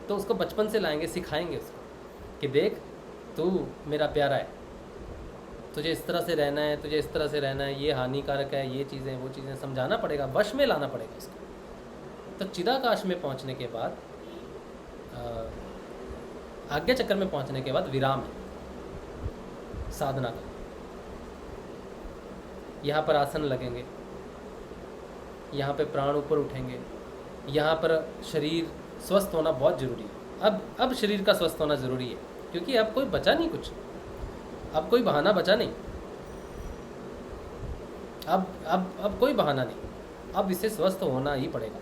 तो उसको बचपन से लाएंगे, सिखाएंगे उसको कि देख तू मेरा प्यारा है, तुझे इस तरह से रहना है, तुझे इस तरह से रहना है, ये हानिकारक है, ये चीज़ें वो चीज़ें समझाना पड़ेगा, वश में लाना पड़ेगा उसको। तो चिदाकाश में पहुंचने के बाद, आज्ञा चक्र में पहुंचने के बाद विराम है साधना का। यहाँ पर आसन लगेंगे, यहाँ पे प्राण ऊपर उठेंगे, यहाँ पर शरीर स्वस्थ होना बहुत ज़रूरी है। अब शरीर का स्वस्थ होना ज़रूरी है, क्योंकि अब कोई बचा नहीं कुछ, अब कोई बहाना बचा नहीं, अब कोई बहाना नहीं, अब इसे स्वस्थ होना ही पड़ेगा।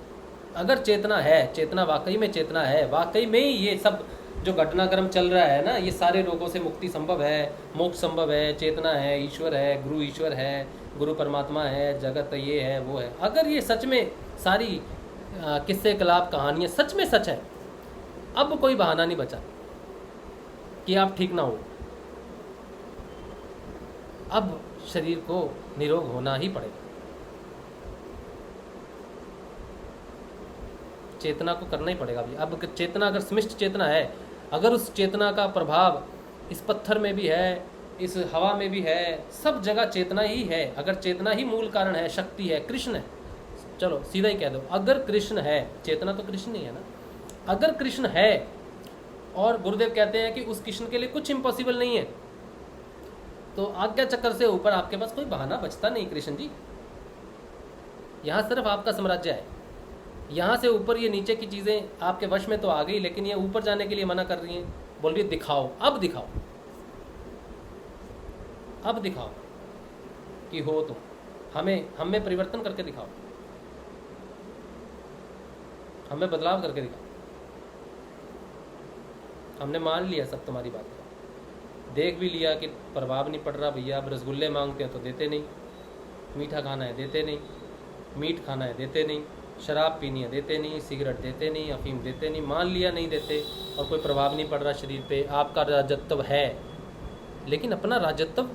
अगर चेतना है, चेतना वाकई में चेतना है, वाकई में ही ये सब जो घटनाक्रम चल रहा है ना, ये सारे रोगों से मुक्ति संभव है, मोक्ष संभव है, चेतना है, ईश्वर है, गुरु ईश्वर है, गुरु परमात्मा है, जगत ये है वो है, अगर ये सच में सारी किस्से कलाप कहानियाँ सच में सच है, अब कोई बहाना नहीं बचा कि आप ठीक ना हो। अब शरीर को निरोग होना ही पड़ेगा, चेतना को करना ही पड़ेगा। अभी अब चेतना अगर स्मिष्ट चेतना है, अगर उस चेतना का प्रभाव इस पत्थर में भी है, इस हवा में भी है, सब जगह चेतना ही है, अगर चेतना ही मूल कारण है, शक्ति है, कृष्ण है, चलो सीधा ही कह दो, अगर कृष्ण है, चेतना तो कृष्ण ही है ना, अगर कृष्ण है, और गुरुदेव कहते हैं कि उस कृष्ण के लिए कुछ इम्पॉसिबल नहीं है, तो आज्ञा चक्र से ऊपर आपके पास कोई बहाना बचता नहीं कृष्ण जी। यहाँ सिर्फ आपका साम्राज्य है, यहाँ से ऊपर ये नीचे की चीज़ें आपके वश में तो आ गई, लेकिन ये ऊपर जाने के लिए मना कर रही हैं, बोल रही है दिखाओ, अब दिखाओ, अब दिखाओ कि हो तुम, हमें परिवर्तन करके दिखाओ, हमें बदलाव करके दिखाओ। हमने मान लिया सब तुम्हारी बातें, देख भी लिया कि प्रभाव नहीं पड़ रहा भैया। अब रसगुल्ले मांगते हैं तो देते नहीं, मीठा खाना है देते नहीं, मीट खाना है देते नहीं, शराब पीनी है देते नहीं, सिगरेट देते नहीं, अफीम देते नहीं, मान लिया नहीं देते, और कोई प्रभाव नहीं पड़ रहा शरीर पे। आपका राजत्व है, लेकिन अपना राजत्व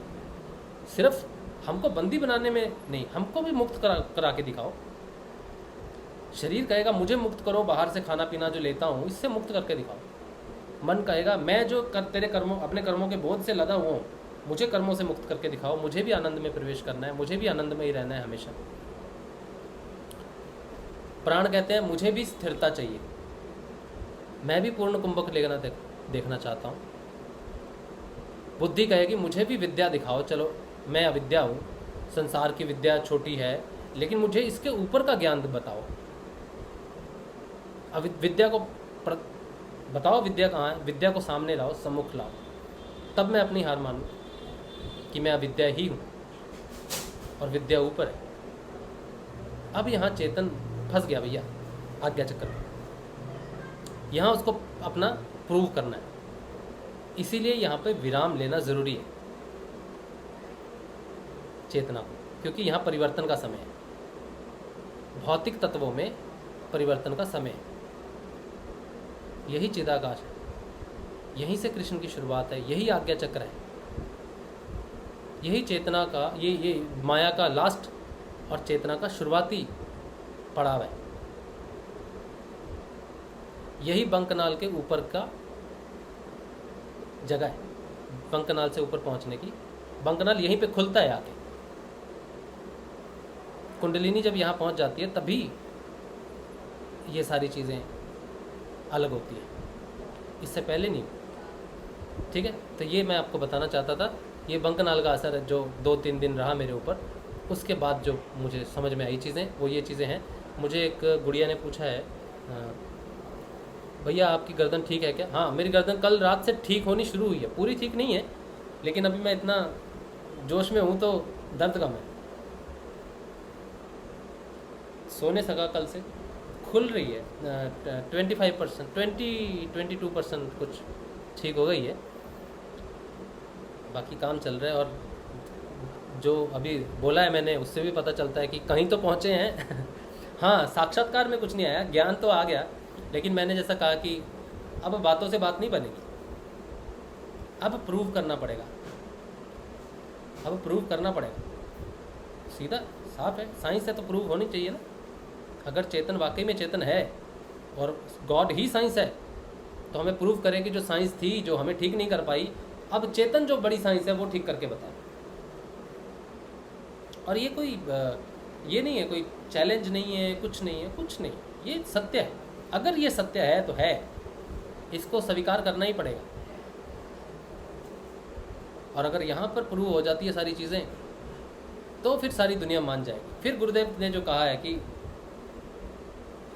सिर्फ हमको बंदी बनाने में नहीं, हमको भी मुक्त करा के दिखाओ। शरीर कहेगा मुझे मुक्त करो, बाहर से खाना पीना जो लेता हूँ इससे मुक्त करके दिखाओ। मन कहेगा मैं जो तेरे कर्मों, अपने कर्मों के बोझ से लदा हुआ हूँ, मुझे कर्मों से मुक्त करके दिखाओ, मुझे भी आनंद में प्रवेश करना है, मुझे भी आनंद में ही रहना है हमेशा। प्राण कहते हैं मुझे भी स्थिरता चाहिए, मैं भी पूर्ण कुंभक लेना देखना चाहता हूँ। बुद्धि कहेगी मुझे भी विद्या दिखाओ, चलो मैं अविद्या हूँ, संसार की विद्या छोटी है, लेकिन मुझे इसके ऊपर का ज्ञान बताओ, विद्या को बताओ, विद्या कहाँ है, विद्या को सामने लाओ, सम्मुख लाओ, तब मैं अपनी हार मानूं कि मैं अविद्या ही हूँ और विद्या ऊपर है। अब यहाँ चेतन फंस गया भैया आज्ञा चक्र में, यहाँ उसको अपना प्रूव करना है, इसीलिए यहाँ पे विराम लेना ज़रूरी है चेतना को, क्योंकि यहाँ परिवर्तन का समय है, भौतिक तत्वों में परिवर्तन का समय है। यही चिदाकाश है, यहीं से कृष्ण की शुरुआत है, यही आज्ञा चक्र है, यही चेतना का ये माया का लास्ट और चेतना का शुरुआती पड़ाव है। यही बंकनाल के ऊपर का जगह है, बंकनाल से ऊपर पहुंचने की। बंकनाल यहीं पे खुलता है आके, कुंडलिनी जब यहाँ पहुंच जाती है तभी ये सारी चीज़ें अलग होती है, इससे पहले नहीं। ठीक है, तो ये मैं आपको बताना चाहता था। ये बंकनाल का असर है जो 2-3 दिन रहा मेरे ऊपर, उसके बाद जो मुझे समझ में आई चीज़ें वो ये चीज़ें हैं। मुझे एक गुड़िया ने पूछा है, भैया आपकी गर्दन ठीक है क्या? हाँ, मेरी गर्दन कल रात से ठीक होनी शुरू हुई है, पूरी ठीक नहीं है, लेकिन अभी मैं इतना जोश में हूँ तो दर्द कम है, सोने सका कल से, खुल रही है 25%, 22% कुछ ठीक हो गई है, बाकी काम चल रहा है। और जो अभी बोला है मैंने उससे भी पता चलता है कि कहीं तो पहुँचे हैं। हाँ, साक्षात्कार में कुछ नहीं आया, ज्ञान तो आ गया, लेकिन मैंने जैसा कहा कि अब बातों से बात नहीं बनेगी, अब प्रूव करना पड़ेगा, अब प्रूव करना पड़ेगा, सीधा साफ है, साइंस है तो प्रूव होनी चाहिए ना। अगर चेतन वाकई में चेतन है और गॉड ही साइंस है तो हमें प्रूव करें कि जो साइंस थी जो हमें ठीक नहीं कर पाई, अब चेतन जो बड़ी साइंस है वो ठीक करके बताए। और ये कोई ये नहीं है, कोई चैलेंज नहीं है, कुछ नहीं है, कुछ नहीं, ये सत्य है। अगर ये सत्य है तो है, इसको स्वीकार करना ही पड़ेगा। और अगर यहाँ पर प्रूव हो जाती है सारी चीज़ें तो फिर सारी दुनिया मान जाएगी। फिर गुरुदेव ने जो कहा है कि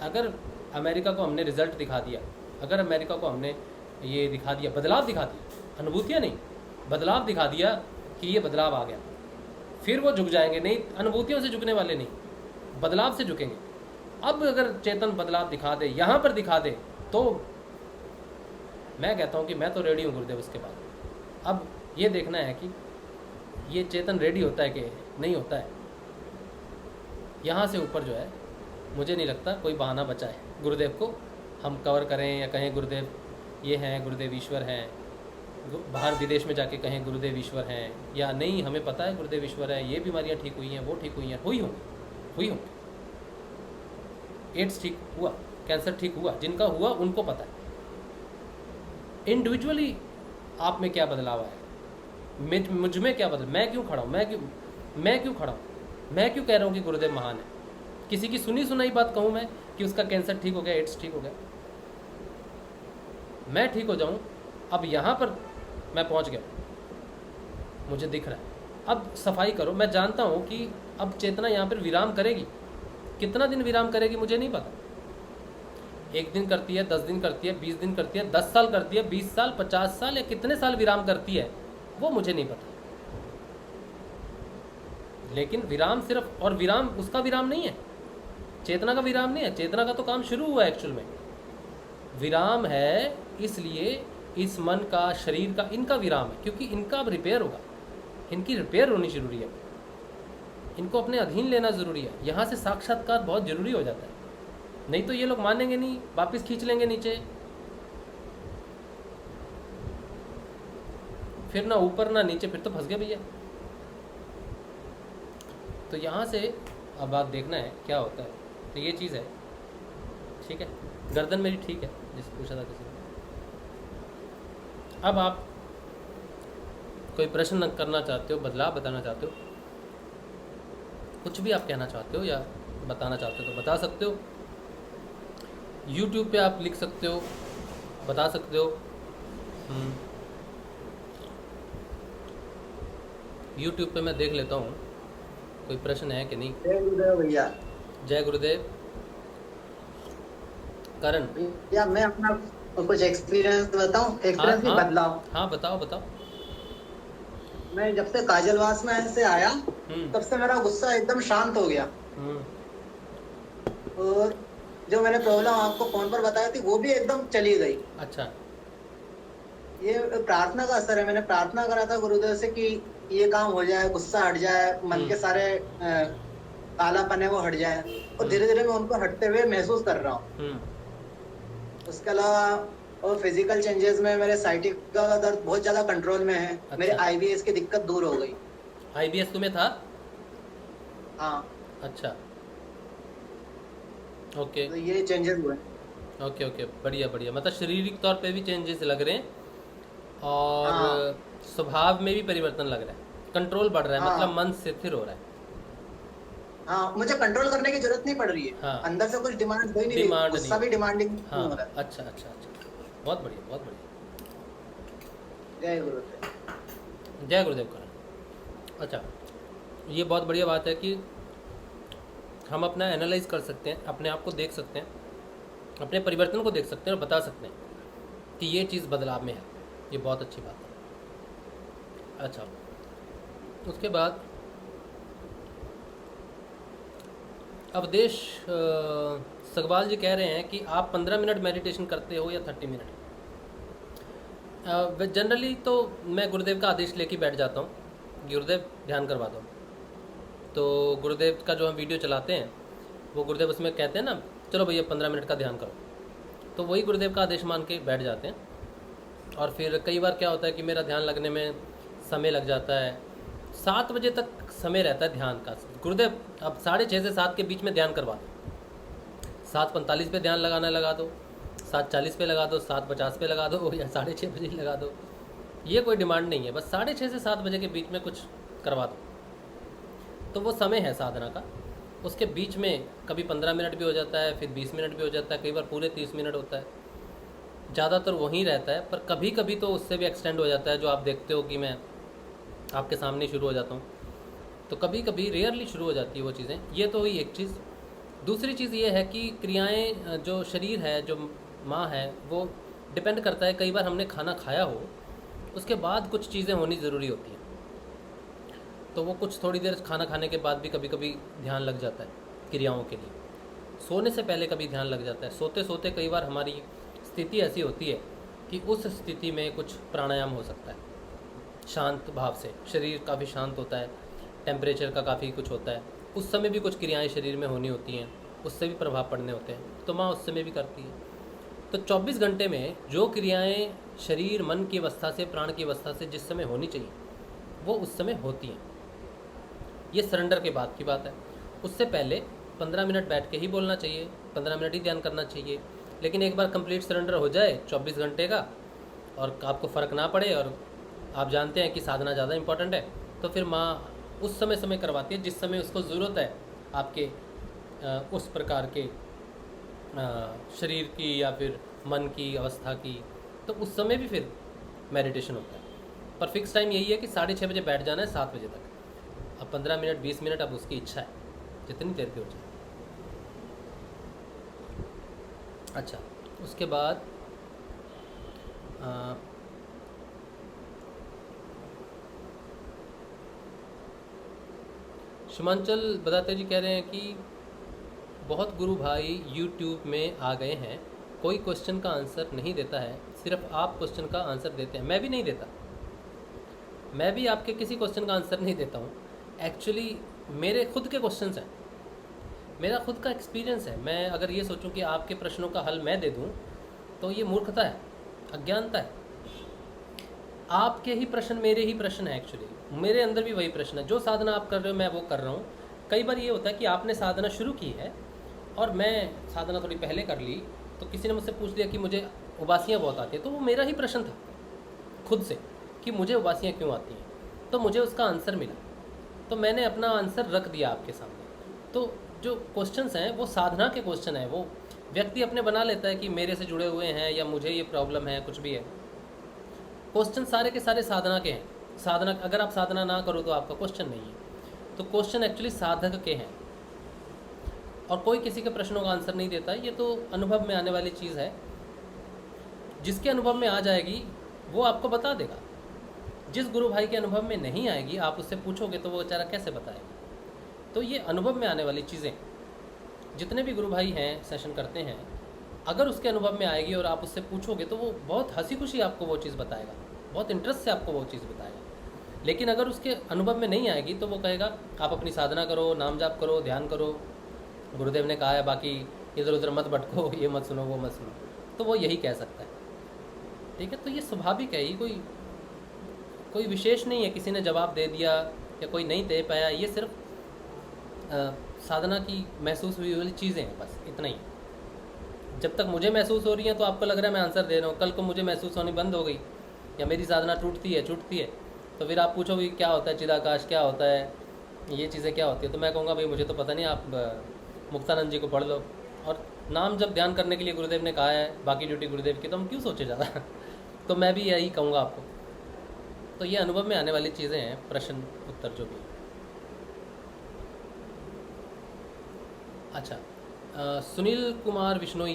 अगर अमेरिका को हमने रिजल्ट दिखा दिया, अगर अमेरिका को हमने ये दिखा दिया, बदलाव दिखा दिया, अनुभूतियाँ नहीं, बदलाव दिखा दिया कि ये बदलाव आ गया, फिर वो झुक जाएंगे। नहीं, अनुभूतियों से झुकने वाले नहीं, बदलाव से झुकेंगे। अब अगर चेतन बदलाव दिखा दे, यहाँ पर दिखा दे, तो मैं कहता हूँ कि मैं तो रेडी हूँ गुरुदेव उसके बाद। अब ये देखना है कि ये चेतन रेडी होता है कि नहीं होता है। यहाँ से ऊपर जो है मुझे नहीं लगता कोई बहाना बचा है गुरुदेव को हम कवर करें या कहें गुरुदेव ये हैं, गुरुदेव ईश्वर हैं, बाहर विदेश में जाके कहें गुरुदेव ईश्वर हैं, या नहीं हमें पता है गुरुदेव ईश्वर है, ये बीमारियाँ ठीक हुई हैं, वो ठीक हुई हैं, हुई होंगी। एड्स ठीक हुआ, कैंसर ठीक हुआ, जिनका हुआ उनको पता है इंडिविजुअली आप में क्या बदलाव आया, मुझ में क्या बदल, मैं क्यों खड़ा हूँ, मैं क्यों खड़ा हूँ, मैं क्यों कह रहा हूँ कि गुरुदेव महान है। किसी की सुनी सुनाई बात कहूँ मैं कि उसका कैंसर ठीक हो गया, एड्स ठीक हो गया, मैं ठीक हो जाऊँ। अब यहाँ पर मैं पहुँच गया, मुझे दिख रहा है, अब सफाई करो। मैं जानता हूँ कि अब चेतना यहाँ पर विराम करेगी, कितना दिन विराम करेगी मुझे नहीं पता, 1 दिन करती है, 10 दिन करती है, 20 दिन करती है, 10 साल करती है, 20 साल, 50 साल या कितने साल विराम करती है वो मुझे नहीं पता। लेकिन विराम सिर्फ, और विराम उसका विराम नहीं है, चेतना का विराम नहीं है, चेतना का तो काम शुरू हुआ है एक्चुअल में। विराम है इसलिए इस मन का, शरीर का, इनका विराम है, क्योंकि इनका अब रिपेयर होगा, इनकी रिपेयर होनी जरूरी है, इनको अपने अधीन लेना ज़रूरी है। यहाँ से साक्षात्कार बहुत ज़रूरी हो जाता है, नहीं तो ये लोग मानेंगे नहीं, वापस खींच लेंगे नीचे, फिर ना ऊपर ना नीचे, फिर तो फंस गए भैया। तो यहाँ से अब आप देखना है क्या होता है। तो ये चीज़ है, ठीक है। गर्दन मेरी ठीक है, जिससे पूछा था किसी ने। अब आप कोई प्रश्न करना चाहते हो, बदलाव बताना चाहते हो, कुछ भी आप कहना चाहते हो या बताना चाहते हो तो बता सकते हो। YouTube पे आप लिख सकते हो, बता सकते हो। YouTube पे मैं देख लेता हूँ कोई प्रश्न है कि नहीं। जय गुरुदेव भैया। जय गुरुदेव। करण। भैया मैं अपना कुछ एक्सपीरियंस बताऊं, एक्सपीरियंस की बदलाव। हाँ बताओ बताओ। मैं जब से काजलवास में से आया तब से मेरा गुस्सा एकदम शांत हो गया। और जो मैंने प्रॉब्लम आपको फोन पर बताई थी वो भी एकदम चली गई। अच्छा। ये प्रार्थना का असर है। मैंने प्रार्थना करा था गुरुदेव से कि ये काम हो जाए, गुस्सा हट जाए, मन के सारे कालापन है वो हट जाए, और धीरे धीरे मैं उनको हटते हुए महसूस कर रहा हूँ। उसके अलावा और फिजिकल चेंजेस में मेरे साइटिक का दर्द बहुत ज्यादा कंट्रोल में है। अच्छा। मेरे आईबीएस की दिक्कत दूर हो गई। आईबीएस तुम्हें था? हाँ। अच्छा ओके। तो ये चेंजेस हुए। ओके ओके, बढ़िया बढ़िया। मतलब शारीरिक तौर पे भी चेंजेस लग रहे हैं और स्वभाव में भी परिवर्तन लग रहा है, कंट्रोल बढ़ रहा है। मतलब मन स्थिर हो रहा है। हाँ, मुझे कंट्रोल करने की जरूरत नहीं पड़ रही है। हाँ। अंदर से कुछ डिमांड हो ही नहीं रही, गुस्सा भी डिमांडिंग हाँ। हो रहा है। अच्छा अच्छा अच्छा, बहुत बढ़िया बहुत बढ़िया। जय गुरुदेव। जय गुरुदेव करण। अच्छा, ये बहुत बढ़िया बात है कि हम अपना एनालाइज कर सकते हैं, अपने आप को देख सकते हैं, अपने परिवर्तन को देख सकते हैं और बता सकते हैं कि ये चीज़ बदलाव में है। ये बहुत अच्छी बात है। अच्छा, उसके बाद अवधेश सगवाल जी कह रहे हैं कि आप 15 मिनट मेडिटेशन करते हो या 30 मिनट? जनरली तो मैं गुरुदेव का आदेश लेके बैठ जाता हूँ, गुरुदेव ध्यान करवा दो। तो गुरुदेव का जो हम वीडियो चलाते हैं वो गुरुदेव उसमें कहते हैं ना, चलो भैया 15 मिनट का ध्यान करो, तो वही गुरुदेव का आदेश मान के बैठ जाते हैं। और फिर कई बार क्या होता है कि मेरा ध्यान लगने में समय लग जाता है। 7 बजे तक समय रहता है ध्यान का। गुरुदेव अब 6:30 से 7 के बीच में ध्यान करवा दो। 7:45 पे ध्यान लगाना लगा दो, 7:40 पे लगा दो, 7:50 पे लगा दो या 6:30 बजे लगा दो। ये कोई डिमांड नहीं है, बस 6:30 से 7 बजे के बीच में कुछ करवा दो। तो वो समय है साधना का। उसके बीच में कभी 15 मिनट भी हो जाता है, फिर 20 मिनट भी हो जाता है, कई बार पूरे 30 मिनट होता है। ज़्यादातर वहीं रहता है, पर कभी कभी तो उससे भी एक्सटेंड हो जाता है, जो आप देखते हो कि मैं आपके सामने शुरू हो जाता हूँ। तो कभी कभी रेयरली शुरू हो जाती है वो चीज़ें। ये तो हुई एक चीज़। दूसरी चीज़ ये है कि क्रियाएं, जो शरीर है, जो माँ है, वो डिपेंड करता है। कई बार हमने खाना खाया हो, उसके बाद कुछ चीज़ें होनी ज़रूरी होती हैं, तो वो कुछ थोड़ी देर खाना खाने के बाद भी कभी कभी ध्यान लग जाता है क्रियाओं के लिए। सोने से पहले कभी ध्यान लग जाता है। सोते सोते कई बार हमारी स्थिति ऐसी होती है कि उस स्थिति में कुछ प्राणायाम हो सकता है, शांत भाव से। शरीर काफ़ी शांत होता है, टेम्परेचर का काफ़ी कुछ होता है, उस समय भी कुछ क्रियाएं शरीर में होनी होती हैं, उससे भी प्रभाव पड़ने होते हैं, तो माँ उस समय भी करती है। तो 24 घंटे में जो क्रियाएं शरीर मन की अवस्था से, प्राण की अवस्था से जिस समय होनी चाहिए वो उस समय होती हैं। ये सरेंडर के बाद की बात है। उससे पहले 15 मिनट बैठ के ही बोलना चाहिए, 15 मिनट ही ध्यान करना चाहिए। लेकिन एक बार कंप्लीट सरेंडर हो जाए 24 घंटे का और आपको फ़र्क ना पड़े और आप जानते हैं कि साधना ज़्यादा इंपॉर्टेंट है, तो फिर माँ उस समय करवाती है जिस समय उसको ज़रूरत है आपके उस प्रकार के शरीर की या फिर मन की अवस्था की, तो उस समय भी फिर मेडिटेशन होता है। पर फिक्स टाइम यही है कि 6:30 बजे बैठ जाना है 7 बजे तक। अब 15 मिनट 20 मिनट अब उसकी इच्छा है, जितनी देर की हो जाए। अच्छा, उसके बाद शिमांचल बताते जी कह रहे हैं कि बहुत गुरु भाई YouTube में आ गए हैं, कोई क्वेश्चन का आंसर नहीं देता है, सिर्फ आप क्वेश्चन का आंसर देते हैं। मैं भी नहीं देता, मैं भी आपके किसी क्वेश्चन का आंसर नहीं देता हूँ। एक्चुअली मेरे खुद के क्वेश्चंस हैं, मेरा खुद का एक्सपीरियंस है। मैं अगर ये सोचूं कि आपके प्रश्नों का हल मैं दे दूं तो ये मूर्खता है, अज्ञानता है। आपके ही प्रश्न मेरे ही प्रश्न है। एक्चुअली मेरे अंदर भी वही प्रश्न है। जो साधना आप कर रहे हो मैं वो कर रहा हूँ। कई बार ये होता है कि आपने साधना शुरू की है और मैं साधना थोड़ी पहले कर ली, तो किसी ने मुझसे पूछ लिया कि मुझे उबासियाँ बहुत आती है, तो वो मेरा ही प्रश्न था। खुद से कि मुझे उबासियाँ क्यों आती हैं, तो मुझे उसका आंसर मिला, तो मैंने अपना आंसर रख दिया आपके सामने। तो जो क्वेश्चंस हैं वो साधना के क्वेश्चन हैं, वो व्यक्ति अपने बना लेता है कि मेरे से जुड़े हुए हैं या मुझे ये प्रॉब्लम है, कुछ भी है। क्वेश्चन सारे के सारे साधना के हैं। साधना, अगर आप साधना ना करो तो आपका क्वेश्चन नहीं है, तो क्वेश्चन एक्चुअली साधक के हैं, और कोई किसी के प्रश्नों का आंसर नहीं देता। ये तो अनुभव में आने वाली चीज़ है, जिसके अनुभव में आ जाएगी वो आपको बता देगा। जिस गुरु भाई के अनुभव में नहीं आएगी, आप उससे पूछोगे तो वो बेचारा कैसे बताएगा। तो ये अनुभव में आने वाली चीज़ें, जितने भी गुरु भाई हैं सेशन करते हैं, अगर उसके अनुभव में आएगी और आप उससे पूछोगे तो वो बहुत हंसी खुशी आपको वो चीज़ बताएगा, बहुत इंटरेस्ट से आपको वो चीज़ बताएगा। लेकिन अगर उसके अनुभव में नहीं आएगी तो वो कहेगा आप अपनी साधना करो, नाम जाप करो, ध्यान करो, गुरुदेव ने कहा है, बाकी इधर उधर मत भटको, ये मत सुनो, वो मत सुनो, तो वो यही कह सकता है। ठीक है, तो ये स्वाभाविक है, ये कोई विशेष नहीं है, किसी ने जवाब दे दिया या कोई नहीं दे पाया, ये सिर्फ साधना की महसूस हुई वाली चीज़ें हैं, बस इतना ही। जब तक मुझे महसूस हो रही है तो आपको लग रहा है मैं आंसर दे रहा हूँ, कल को मुझे महसूस होनी बंद हो गई या मेरी साधना छूटती है, तो फिर आप पूछोगे क्या होता है चिदाकाश, क्या होता है, ये चीज़ें क्या होती है, तो मैं कहूँगा भाई मुझे तो पता नहीं, आप मुक्तानंद जी को पढ़ लो। और नाम जब ध्यान करने के लिए गुरुदेव ने कहा है, बाकी ड्यूटी गुरुदेव की, तो हम क्यों सोचे ज़्यादा तो मैं भी यही कहूँगा आपको। तो ये अनुभव में आने वाली चीज़ें हैं, प्रश्न उत्तर जो भी। अच्छा, सुनील कुमार विश्नोई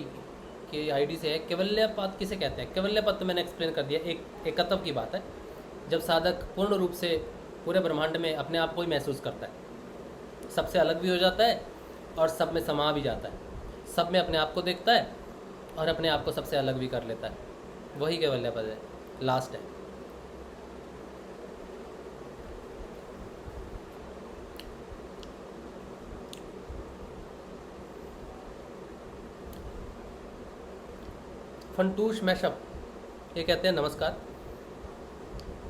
के आईडी से है, कैवल्यपद किसे कहते हैं? कैवल्यपद तो मैंने एक्सप्लेन कर दिया, एक एकत्व की बात है, जब साधक पूर्ण रूप से पूरे ब्रह्मांड में अपने आप को ही महसूस करता है, सबसे अलग भी हो जाता है और सब में समा भी जाता है, सब में अपने आप को देखता है और अपने आप को सबसे अलग भी कर लेता है, वही कैवल्यपद है, लास्ट है। फंटूश मैशअप ये कहते हैं, नमस्कार,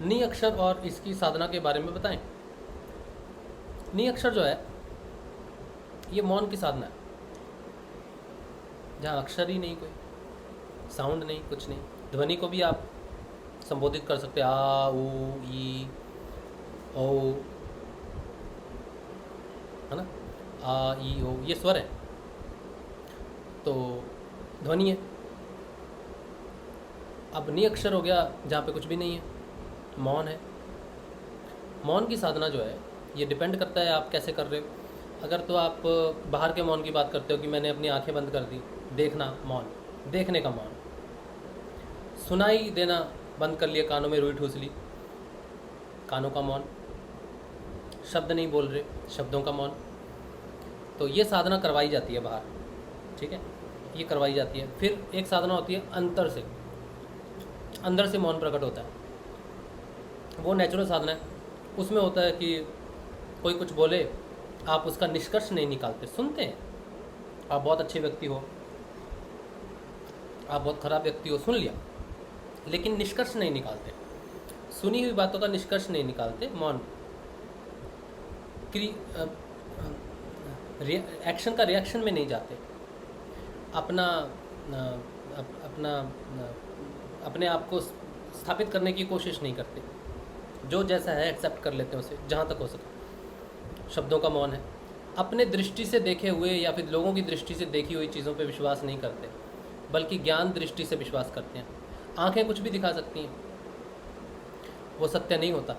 नी अक्षर और इसकी साधना के बारे में बताएं। नी अक्षर जो है ये मौन की साधना है, जहाँ अक्षर ही नहीं, कोई साउंड नहीं, कुछ नहीं। ध्वनि को भी आप संबोधित कर सकते हैं, आ ऊ ई ओ, है ना, आ ई ओ, ये स्वर है, तो ध्वनि है। अब नी अक्षर हो गया जहाँ पे कुछ भी नहीं है, मौन है। मौन की साधना जो है ये डिपेंड करता है आप कैसे कर रहे हो। अगर तो आप बाहर के मौन की बात करते हो कि मैंने अपनी आंखें बंद कर दी, देखना मौन, देखने का मौन, सुनाई देना बंद कर लिया, कानों में रुई ठूस ली, कानों का मौन, शब्द नहीं बोल रहे, शब्दों का मौन, तो ये साधना करवाई जाती है बाहर, ठीक है, ये करवाई जाती है। फिर एक साधना होती है अंतर से, अंदर से मौन प्रकट होता है, वो नेचुरल साधना है। उसमें होता है कि कोई कुछ बोले, आप उसका निष्कर्ष नहीं निकालते, सुनते हैं। आप बहुत अच्छे व्यक्ति हो, आप बहुत खराब व्यक्ति हो, सुन लिया, लेकिन निष्कर्ष नहीं निकालते, सुनी हुई बातों का निष्कर्ष नहीं निकालते, मौन। एक्शन का रिएक्शन में नहीं जाते, अपने आप को स्थापित करने की कोशिश नहीं करते, जो जैसा है एक्सेप्ट कर लेते हैं उसे, जहाँ तक हो सके। शब्दों का मौन है, अपने दृष्टि से देखे हुए या फिर लोगों की दृष्टि से देखी हुई चीज़ों पे विश्वास नहीं करते, बल्कि ज्ञान दृष्टि से विश्वास करते हैं। आंखें कुछ भी दिखा सकती हैं, वो सत्य नहीं होता,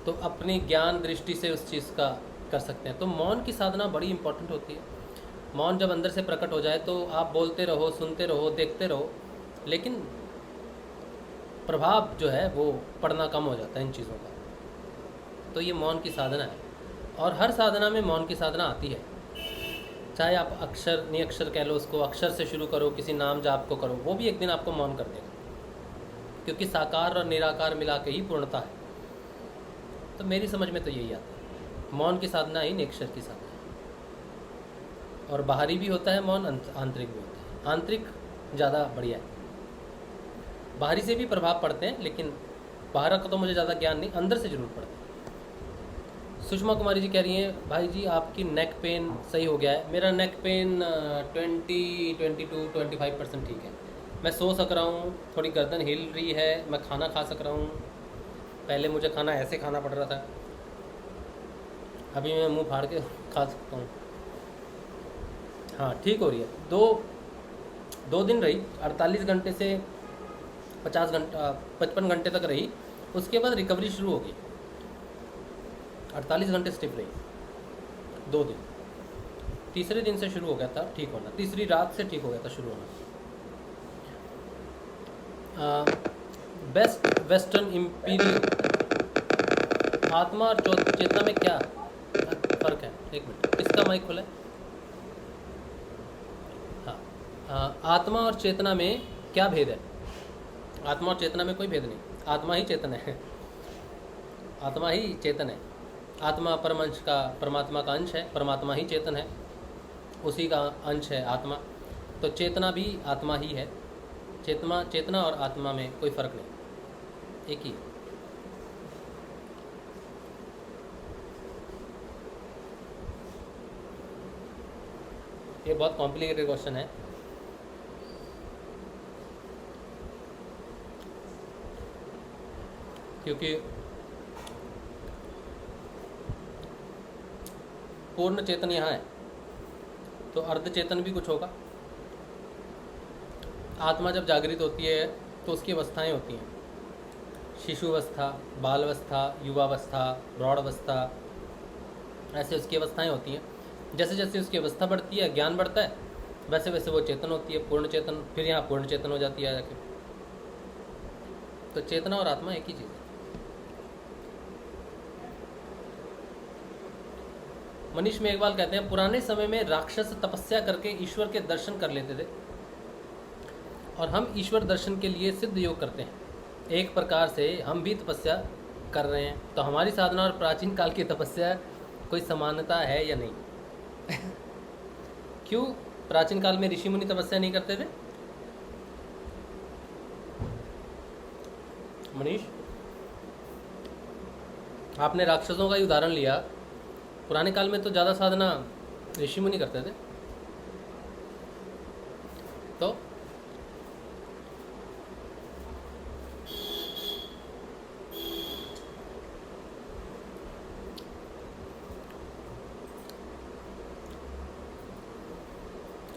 तो अपनी ज्ञान दृष्टि से उस चीज़ का कर सकते हैं। तो मौन की साधना बड़ी इंपॉर्टेंट होती है। मौन जब अंदर से प्रकट हो जाए तो आप बोलते रहो, सुनते रहो, देखते रहो, लेकिन प्रभाव जो है वो पड़ना कम हो जाता है इन चीज़ों का। तो ये मौन की साधना है, और हर साधना में मौन की साधना आती है। चाहे आप अक्षर नि अक्षर कह लो उसको, अक्षर से शुरू करो, किसी नाम जाप को करो, वो भी एक दिन आपको मौन कर देगा, क्योंकि साकार और निराकार मिला के ही पूर्णता है। तो मेरी समझ में तो यही आता है, मौन की साधना ही निअक्षर की साधना है। और बाहरी भी होता है मौन, आंतरिक भी होता है। आंतरिक ज़्यादा बढ़िया है, बाहरी से भी प्रभाव पड़ते हैं, लेकिन बाहर का तो मुझे ज़्यादा ज्ञान नहीं, अंदर से ज़रूर पड़ते हैं। सुषमा कुमारी जी कह रही हैं, भाई जी आपकी नेक पेन सही हो गया है। मेरा नेक पेन 20, 22, 25% ठीक है, मैं सो सक रहा हूँ, थोड़ी गर्दन हिल रही है, मैं खाना खा सक रहा हूँ। पहले मुझे खाना ऐसे खाना पड़ रहा था, अभी मैं मुंह फाड़ के खा सकता हूँ। हाँ, ठीक हो रही है। 2 दिन रही, 48 घंटे से 55 घंटे तक रही। उसके बाद रिकवरी शुरू हो गई। 48 घंटे स्टिफ रही, 2 दिन। तीसरे दिन से शुरू हो गया था ठीक होना, तीसरी रात से ठीक हो गया था शुरू होना। बेस्ट वेस्टर्न इम्पीरियल, आत्मा और चेतना में क्या फ़र्क है? एक मिनट, इसका माइक खोला है। हाँ, आत्मा और चेतना में क्या भेद है? आत्मा और चेतना में कोई भेद नहीं, आत्मा ही चेतन है, आत्मा ही चेतन है। आत्मा परमांश का, परमात्मा का अंश है, परमात्मा ही चेतन है, उसी का अंश है आत्मा। तो चेतना भी आत्मा ही है। चेतना और आत्मा में कोई फ़र्क नहीं, एक ही है। ये बहुत कॉम्प्लिकेटेड क्वेश्चन है। क्योंकि पूर्ण चेतन यहाँ है, तो अर्ध चेतन भी कुछ होगा। आत्मा जब जागृत होती है तो उसकी अवस्थाएं होती हैं, शिशुअवस्था, बालावस्था, युवावस्था, प्रौढ़ावस्था, ऐसे उसकी अवस्थाएं होती हैं। जैसे जैसे उसकी अवस्था बढ़ती है, ज्ञान बढ़ता है, वैसे वैसे वो चेतन होती है, पूर्ण चेतन। फिर यहाँ पूर्ण चेतन हो जाती है जाके। तो चेतना और आत्मा एक ही चीज़ है। मनीष मेघवाल कहते हैं, पुराने समय में राक्षस तपस्या करके ईश्वर के दर्शन कर लेते थे, और हम ईश्वर दर्शन के लिए सिद्ध योग करते हैं। एक प्रकार से हम भी तपस्या कर रहे हैं। तो हमारी साधना और प्राचीन काल की तपस्या कोई समानता है या नहीं? क्यों प्राचीन काल में ऋषि मुनि तपस्या नहीं करते थे? मनीष, आपने राक्षसों का ही उदाहरण लिया। पुराने काल में तो ज़्यादा साधना ऋषि मुनि करते थे। तो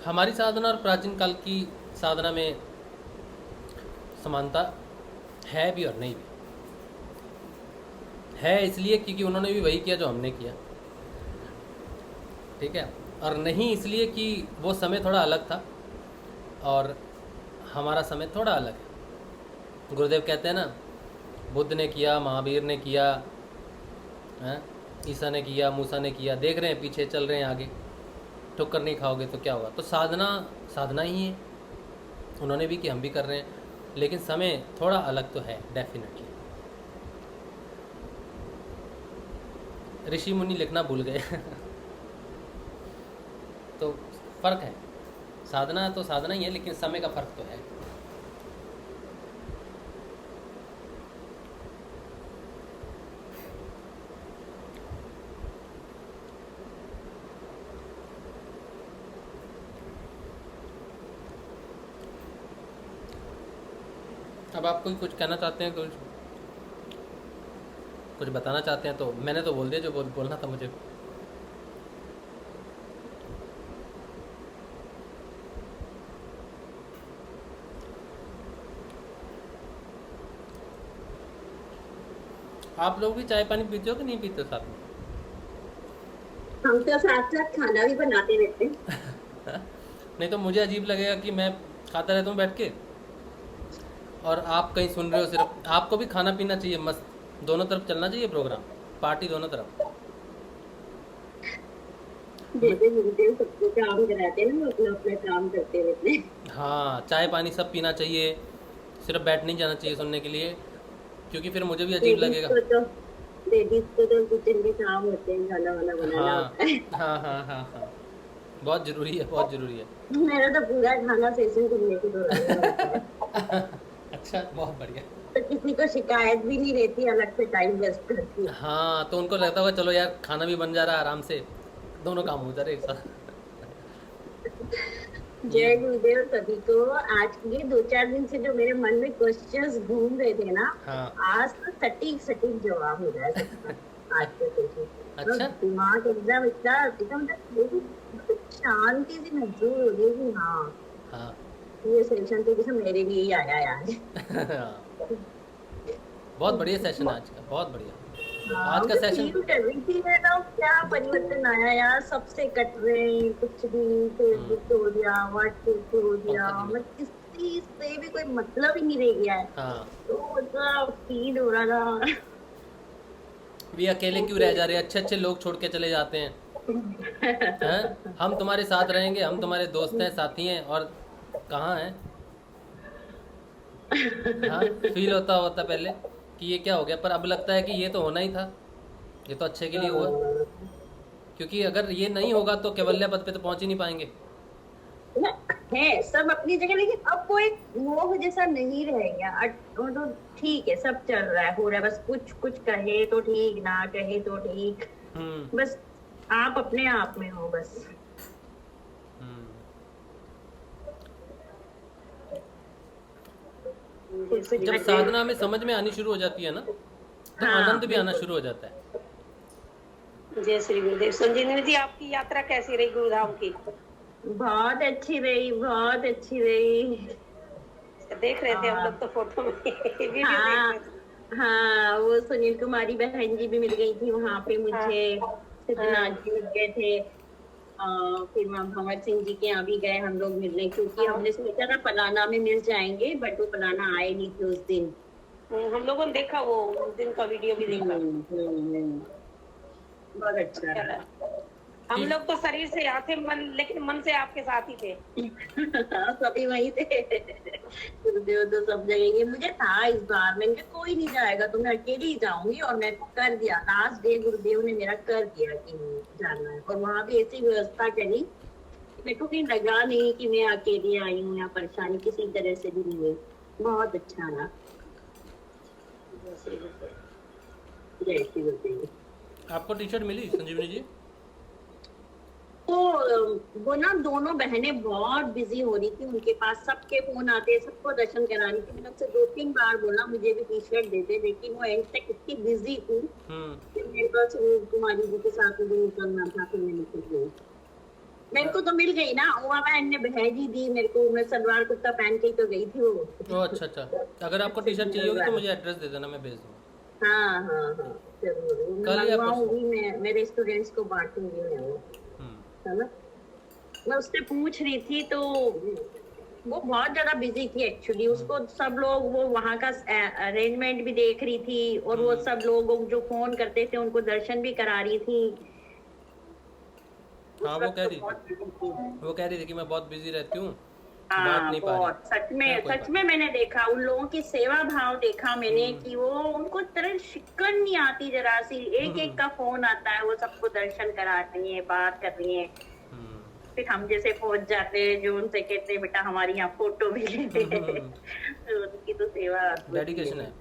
हमारी साधना और प्राचीन काल की साधना में समानता है भी और नहीं भी है, इसलिए क्योंकि उन्होंने भी वही किया जो हमने किया, ठीक है। और नहीं इसलिए कि वो समय थोड़ा अलग था और हमारा समय थोड़ा अलग है। गुरुदेव कहते हैं ना, बुद्ध ने किया, महावीर ने किया, ईसा ने किया, मूसा ने किया, देख रहे हैं पीछे, चल रहे हैं आगे। ठोकर नहीं खाओगे तो क्या होगा? तो साधना ही है। उन्होंने भी कि हम भी कर रहे हैं, लेकिन समय थोड़ा अलग तो है डेफिनेटली। ऋषि मुनि लिखना भूल गए तो फ़र्क है। साधना तो साधना ही है, लेकिन समय का फ़र्क तो है। अब आप कोई कुछ कहना चाहते हैं, कुछ बताना चाहते हैं? तो मैंने तो बोल दिया जो बोलना था मुझे। आप लोग भी चाय पानी पीते हो कि नहीं पीते साथ में? हम तो साथ साथ खाना भी बनाते रहते हैं। नहीं तो मुझे अजीब लगेगा कि मैं खाता रहता हूँ बैठ के और आप कहीं सुन रहे हो सिर्फ। आपको भी खाना पीना चाहिए, मस्त, दोनों तरफ चलना चाहिए प्रोग्राम, पार्टी दोनों तरफ। जैसे गुरुदेव सबको काम कराते हैं ना, अपना अपना काम करते रहते हैं। हाँ, चाय पानी सब पीना चाहिए, सिर्फ बैठ नहीं जाना चाहिए सुनने के लिए, क्योंकि फिर मुझे भी अजीब लगेगा। लेडीज को तो किचन के काम होते हैं, खाना वाना बनाना होता है। हाँ हाँ हाँ हाँ, बहुत ज़रूरी है, बहुत ज़रूरी है। मेरा तो पूरा खाना सेशन करने के दौरान अच्छा, बहुत बढ़िया। तो किसी को शिकायत भी नहीं रहती, अलग से टाइम वेस्ट करती है। हाँ, तो उनको लगता होगा चलो यार खाना भी बन जा रहा है आराम से, दोनों काम हो जा रहे एक साथ। जय गुरुदेव सभी को। आज ये 2-4 दिन से जो मेरे मन में क्वेश्चंस घूम रहे थे ना, हाँ। आज तो सटीक सटीक जवाब हो रहा है सबका। आज के क्वेश्चन अच्छा। दिमाग एकदम एकदम शांति से महसूस हो रही है कि हाँ हाँ। ये सेशन तो जैसे मेरे लिए ही आया यार। बहुत बढ़िया सेशन आज का, बहुत बढ़िया। आज का सेशन फील कर रही थी मैं ना, क्या परिवर्तन आया यार, सबसे कट रहे हैं, कुछ भी फेसबुक हो गया, व्हाट्सएप हो गया, मतलब किसी से भी कोई मतलब ही नहीं रह गया है। हाँ, तो मतलब फील हो रहा था भी अकेले क्यों रह जा रहे हैं, अच्छे अच्छे लोग छोड़ के चले जाते हैं। हैं? हम तुम्हारे साथ रहेंगे, हम तुम्हारे दोस्त हैं, साथी हैं, और कहाँ हैं? हाँ, फील होता पहले कि ये क्या हो गया, पर अब लगता है कि ये तो होना ही था, ये तो अच्छे के लिए हुआ, क्योंकि अगर ये नहीं होगा तो कैवल्य पद पे तो पहुंच ही नहीं पाएंगे। है सब अपनी जगह, लेकिन अब कोई मोह जैसा नहीं रह गया। तो ठीक है, सब चल रहा है, हो रहा है, बस कुछ कुछ कहे तो ठीक, ना कहे तो ठीक, बस आप अपने आप में हो बस। जब साधना में समझ में आनी शुरू हो जाती है ना, तो आनंद भी आना शुरू हो जाता है। जय श्री गुरुदेव। संजीवनी जी, आपकी यात्रा कैसी रही गुरुधाम की? बहुत अच्छी रही, बहुत अच्छी रही। देख रहे थे हम लोग तो फोटो में वीडियो देख रहे थे। हाँ, वो सुनील कुमारी बहन जी भी मिल गई थी वहाँ पे मुझे, सिद्धनाथ जी मिल गए थे, फिर भंवर सिंह जी के यहाँ भी गए हम लोग मिलने, क्योंकि हमने सोचा था पलाना में मिल जाएंगे, बट वो पलाना आए नहीं थे उस दिन। हम लोगों ने देखा वो उस दिन का वीडियो भी देखा। बहुत अच्छा रहा। हम लोग तो शरीर से यहाँ थे, मन लेकिन मन से आपके साथ ही थे। सभी वही थे। गुरुदेव तो सब जगह। ये मुझे था इस बार, मैंने कहा कोई नहीं जाएगा तो मैं अकेली ही जाऊंगी, और मैं कर दिया। लास्ट डे गुरुदेव ने मेरा कर दिया कि जाना है, और वहां भी ऐसी व्यवस्था करी, मेरे को कहीं लगा नहीं कि मैं अकेली आई हूँ या परेशानी किसी तरह से भी नहीं हुई। बहुत अच्छा रहा। जय श्री गुरुदेव। आपको टी शर्ट मिली संजीवनी जी? तो वो ना दोनों बहनें बहुत बिजी हो रही थी, उनके पास सबके फोन आते, सबको दर्शन करा रही थी। मैंने उनसे 2-3 बार बोला मुझे भी टी शर्ट दे दे, लेकिन वो एंड तक इतनी बिजी थी मेरे पास कुमारी जी के साथ भी निकलना था, फिर मैं निकल गई। मेरे को तो मिल गई ना, वो बहन ने भेजी दी मेरे को, मैं सलवार कुर्ता पहन के तो गई थी वो। अच्छा अच्छा, अगर आपको टी शर्ट चाहिए होगी तो मुझे एड्रेस दे देना, मैं भेज दूंगा। हाँ हाँ हाँ जरूर, मैं मेरे स्टूडेंट्स को बांटूंगी मैं वो, है ना। मैं उससे पूछ रही थी तो वो बहुत ज्यादा बिजी थी एक्चुअली, उसको सब लोग वो वहाँ का अरेंजमेंट भी देख रही थी, और वो सब लोग जो फोन करते थे उनको दर्शन भी करा रही थी। हाँ, वो कह रही थी कि मैं बहुत बिजी रहती हूँ, हाँ बहुत, सच में मैंने देखा उन लोगों की सेवा भाव देखा मैंने, कि वो उनको तरह शिकन नहीं आती जरा सी, एक एक का फोन आता है, वो सबको दर्शन करा रही है, बात कर रही है। फिर हम जैसे पहुंच जाते हैं जो उनसे कहते हैं बेटा हमारी यहाँ फोटो भी ले ले। तो उनकी तो सेवा डेडिकेशन है,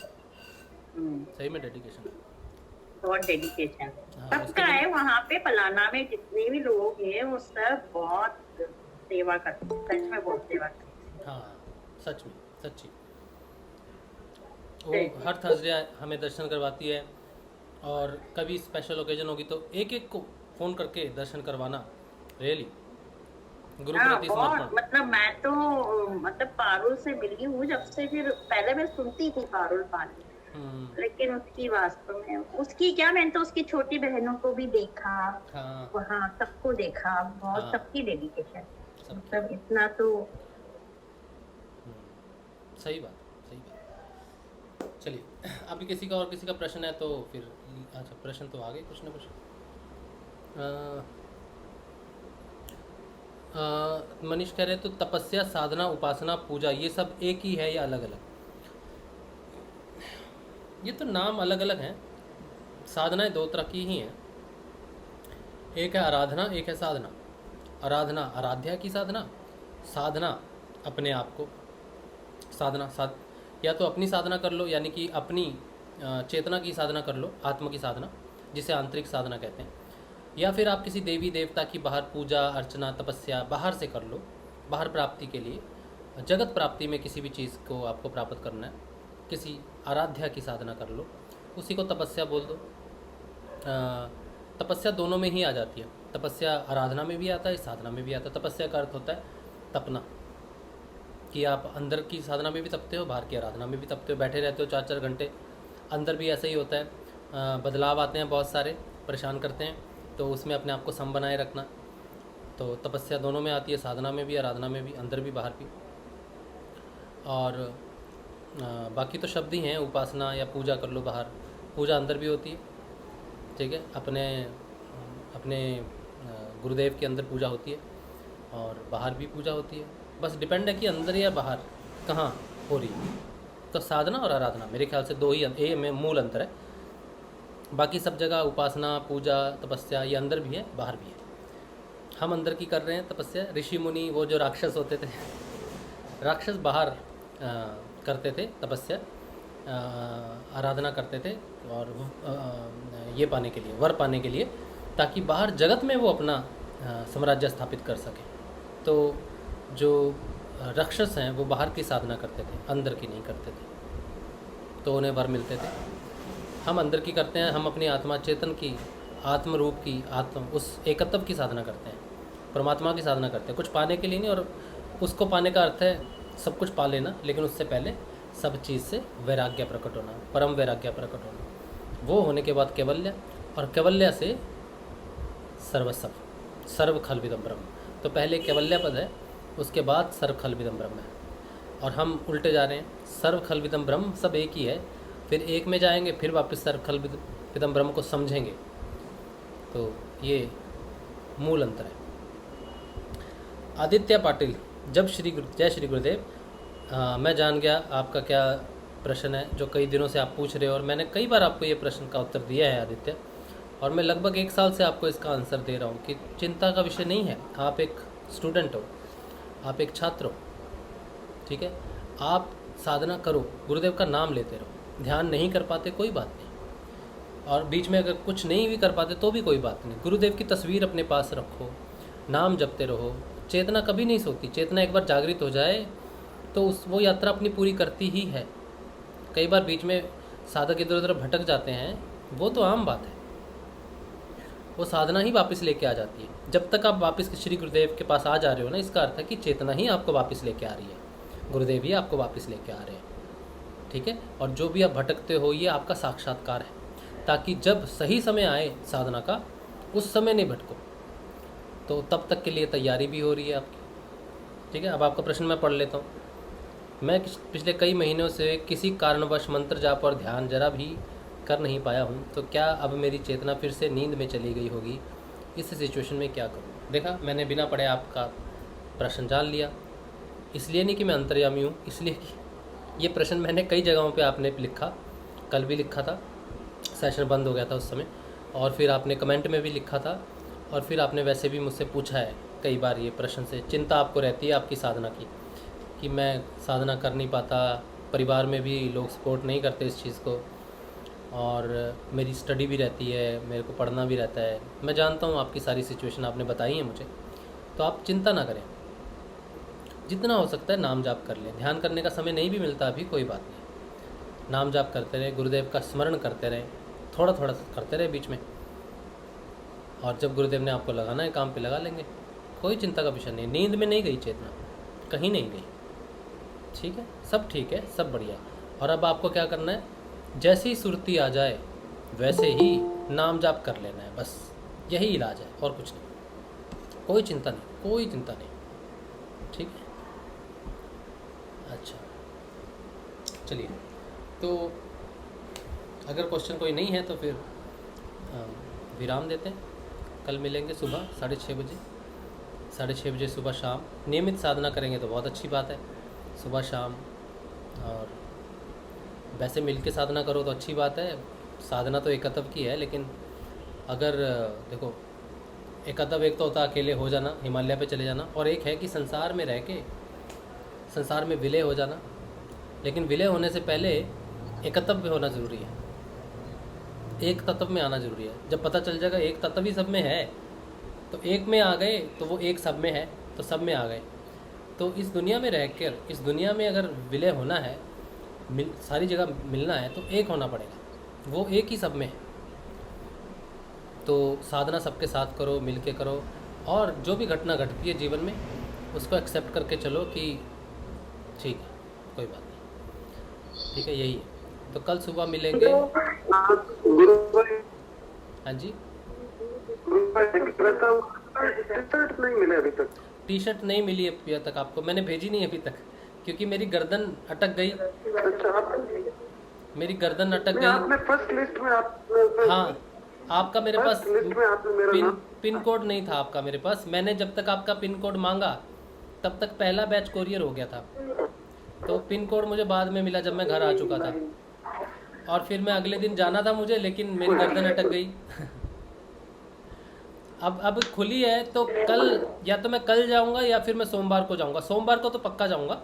सही में डेडिकेशन है, बहुत डेडिकेशन सबका है वहाँ पे। पलाना में जितने भी लोग हैं वो सब बहुत सेवा करते, सच में बहुत सेवा करते। हाँ, सच में सच्ची। वो हर थर्सडे हमें दर्शन करवाती है, और कभी स्पेशल ओकेजन होगी तो एक एक को फोन करके दर्शन करवाना, रियली गुरु प्रति समर्पण। मतलब मैं तो मतलब पारुल से मिली हूँ जब से, फिर पहले मैं सुनती थी पारुल पानी, लेकिन उसकी वास्तव में उसकी क्या, मैंने तो उसकी छोटी बहनों को भी देखा, वहाँ सबको देखा, बहुत सबकी डेडिकेशन, मतलब इतना तो सही बात। चलिए, अभी किसी का और किसी का प्रश्न है तो फिर, अच्छा प्रश्न तो आ गए कुछ ना कुछ। मनीष कह रहे तो तपस्या, साधना, उपासना, पूजा ये सब एक ही है या अलग अलग? ये तो नाम अलग अलग हैं। साधनाएं 2 तरह की ही हैं, एक है आराधना, एक है साधना। आराधना आराध्या की साधना, साधना अपने आप को साधना या तो अपनी साधना कर लो, यानी कि अपनी चेतना की साधना कर लो, आत्मा की साधना, जिसे आंतरिक साधना कहते हैं, या फिर आप किसी देवी देवता की बाहर पूजा अर्चना तपस्या बाहर से कर लो, बाहर प्राप्ति के लिए, जगत प्राप्ति में किसी भी चीज़ को आपको प्राप्त करना है, किसी आराध्या की साधना कर लो, उसी को तपस्या बोल दो। तपस्या दोनों में ही आ जाती है, तपस्या आराधना में भी आता है, साधना में भी आता है। तपस्या का अर्थ होता है तपना, कि आप अंदर की साधना में भी तपते हो, बाहर की आराधना में भी तपते हो, बैठे रहते हो 4-4 घंटे। अंदर भी ऐसा ही होता है, बदलाव आते हैं बहुत सारे, परेशान करते हैं, तो उसमें अपने आप को सम बनाए रखना। तो तपस्या दोनों में आती है, साधना में भी, आराधना में भी, अंदर भी बाहर भी। और बाकी तो शब्द ही हैं, उपासना या पूजा कर लो बाहर, पूजा अंदर भी होती है, ठीक है। अपने गुरुदेव के अंदर पूजा होती है और बाहर भी पूजा होती है, बस डिपेंड है कि अंदर या बाहर कहाँ हो रही है। तो साधना और आराधना मेरे ख्याल से 2 ही में मूल अंतर है। बाकी सब जगह उपासना, पूजा, तपस्या ये अंदर भी है, बाहर भी है। हम अंदर की कर रहे हैं तपस्या। ऋषि मुनि, वो जो राक्षस होते थे, राक्षस बाहर करते थे तपस्या, आराधना करते थे, और ये पाने के लिए, वर पाने के लिए, ताकि बाहर जगत में वो अपना साम्राज्य स्थापित कर सकें। तो जो राक्षस हैं वो बाहर की साधना करते थे, अंदर की नहीं करते थे, तो उन्हें वर मिलते थे। हम अंदर की करते हैं, हम अपनी आत्मा चेतन की, आत्म रूप की, उस एकत्व की साधना करते हैं, परमात्मा की साधना करते हैं, कुछ पाने के लिए नहीं। और उसको पाने का अर्थ है सब कुछ पा लेना, लेकिन उससे पहले सब चीज़ से वैराग्य प्रकट होना, परम वैराग्य प्रकट होना। वो होने के बाद कैवल्य, और कैवल्य से सर्वस्व, सर्व खलविदम ब्रह्म। तो पहले कैवल्य पद है, उसके बाद सर्व खलविदम ब्रह्म है। और हम उल्टे जा रहे हैं, सर्व खलविदम ब्रह्म सब एक ही है, फिर एक में जाएंगे, फिर वापस सर्व खलविदम ब्रह्म को समझेंगे। तो ये मूल अंतर है। आदित्य पाटिल, जय श्री गुरुदेव। मैं जान गया आपका क्या प्रश्न है, जो कई दिनों से आप पूछ रहे हो, और मैंने कई बार आपको ये प्रश्न का उत्तर दिया है आदित्य, और मैं लगभग 1 साल से आपको इसका आंसर दे रहा हूँ कि चिंता का विषय नहीं है। आप एक स्टूडेंट हो, आप एक छात्र हो, ठीक है। आप साधना करो, गुरुदेव का नाम लेते रहो। ध्यान नहीं कर पाते कोई बात नहीं, और बीच में अगर कुछ नहीं भी कर पाते तो भी कोई बात नहीं। गुरुदेव की तस्वीर अपने पास रखो, नाम जपते रहो। चेतना कभी नहीं सोती, चेतना एक बार जागृत हो जाए तो वो यात्रा अपनी पूरी करती ही है। कई बार बीच में साधक इधर उधर भटक जाते हैं, वो तो आम बात है, वो साधना ही वापस लेके आ जाती है। जब तक आप वापस श्री गुरुदेव के पास आ जा रहे हो ना, इसका अर्थ है कि चेतना ही आपको वापस लेके आ रही है, गुरुदेव ही आपको वापस लेके आ रहे हैं, ठीक है। और जो भी आप भटकते हो, ये आपका साक्षात्कार है, ताकि जब सही समय आए साधना का, उस समय नहीं भटको। तो तब तक के लिए तैयारी भी हो रही है आपकी, ठीक है। अब आपका प्रश्न मैं पढ़ लेता हूँ। मैं पिछले कई महीनों से किसी कारणवश मंत्र जाप और ध्यान जरा भी कर नहीं पाया हूँ, तो क्या अब मेरी चेतना फिर से नींद में चली गई होगी? इस सिचुएशन में क्या करूँ? देखा, मैंने बिना पढ़े आपका प्रश्न जान लिया। इसलिए नहीं कि मैं अंतर्यामी हूँ, इसलिए कि ये प्रश्न मैंने कई जगहों पे आपने लिखा, कल भी लिखा था, सेशन बंद हो गया था उस समय, और फिर आपने कमेंट में भी लिखा था, और फिर आपने वैसे भी मुझसे पूछा है कई बार ये प्रश्न से। चिंता आपको रहती है आपकी साधना की, कि मैं साधना कर नहीं पाता, परिवार में भी लोग सपोर्ट नहीं करते इस चीज़ को, और मेरी स्टडी भी रहती है, मेरे को पढ़ना भी रहता है। मैं जानता हूँ आपकी सारी सिचुएशन आपने बताई है मुझे, तो आप चिंता ना करें। जितना हो सकता है नाम जाप कर लें। ध्यान करने का समय नहीं भी मिलता अभी, कोई बात नहीं, नाम जाप करते रहे, गुरुदेव का स्मरण करते रहे, थोड़ा थोड़ा करते रहे बीच में, और जब गुरुदेव ने आपको लगाना है काम पे लगा लेंगे। कोई चिंता का विषय नहीं। नींद में नहीं गई चेतना, कहीं नहीं गई, ठीक है, सब ठीक है, सब बढ़िया। और अब आपको क्या करना है, जैसे ही सुरती आ जाए वैसे ही नाम जाप कर लेना है, बस यही इलाज है, और कुछ नहीं। कोई चिंता नहीं, कोई चिंता नहीं, ठीक है। अच्छा, चलिए, तो अगर क्वेश्चन कोई नहीं है तो फिर विराम देते हैं। कल मिलेंगे सुबह 6:30 बजे, 6:30 बजे सुबह शाम। नियमित साधना करेंगे तो बहुत अच्छी बात है, सुबह शाम। और वैसे मिल के साधना करो तो अच्छी बात है। साधना तो एकत्व की है, लेकिन अगर देखो, एकत्व एक तो होता है अकेले हो जाना, हिमालय पे चले जाना, और एक है कि संसार में रह के संसार में विलय हो जाना। लेकिन विलय होने से पहले एकत्व में होना ज़रूरी है, एक तत्व में आना ज़रूरी है। जब पता चल जाएगा एक तत्व ही सब में है, तो एक में आ गए तो वो एक सब में है, तो सब में आ गए। तो इस दुनिया में रहकर, इस दुनिया में अगर विलय होना है, सारी जगह मिलना है, तो एक होना पड़ेगा, वो एक ही सब में है। तो साधना सबके साथ करो, मिल के करो, और जो भी घटना घटती है जीवन में उसको एक्सेप्ट करके चलो कि ठीक है, कोई बात नहीं, ठीक है, यही है। तो कल सुबह मिलेंगे। हाँ जी, नहीं मिले अभी तक। टी शर्ट नहीं मिली अभी तक आपको, मैंने भेजी नहीं अभी तक, क्योंकि मेरी गर्दन अटक गई। मेरी गर्दन अटक गई। आपने फर्स्ट लिस्ट में हाँ, आपका मेरे पास लिस्ट में आपने मेरा पिन कोड नहीं था आपका मेरे पास। मैंने जब तक आपका पिन कोड मांगा तब तक पहला बैच कोरियर हो गया था, तो पिन कोड मुझे बाद में मिला जब मैं घर आ चुका था, और फिर मैं अगले दिन जाना था मुझे, लेकिन मेरी गर्दन अटक गई। अब खुली है, तो कल या तो मैं कल जाऊंगा या फिर मैं सोमवार को जाऊंगा। सोमवार को तो पक्का जाऊंगा,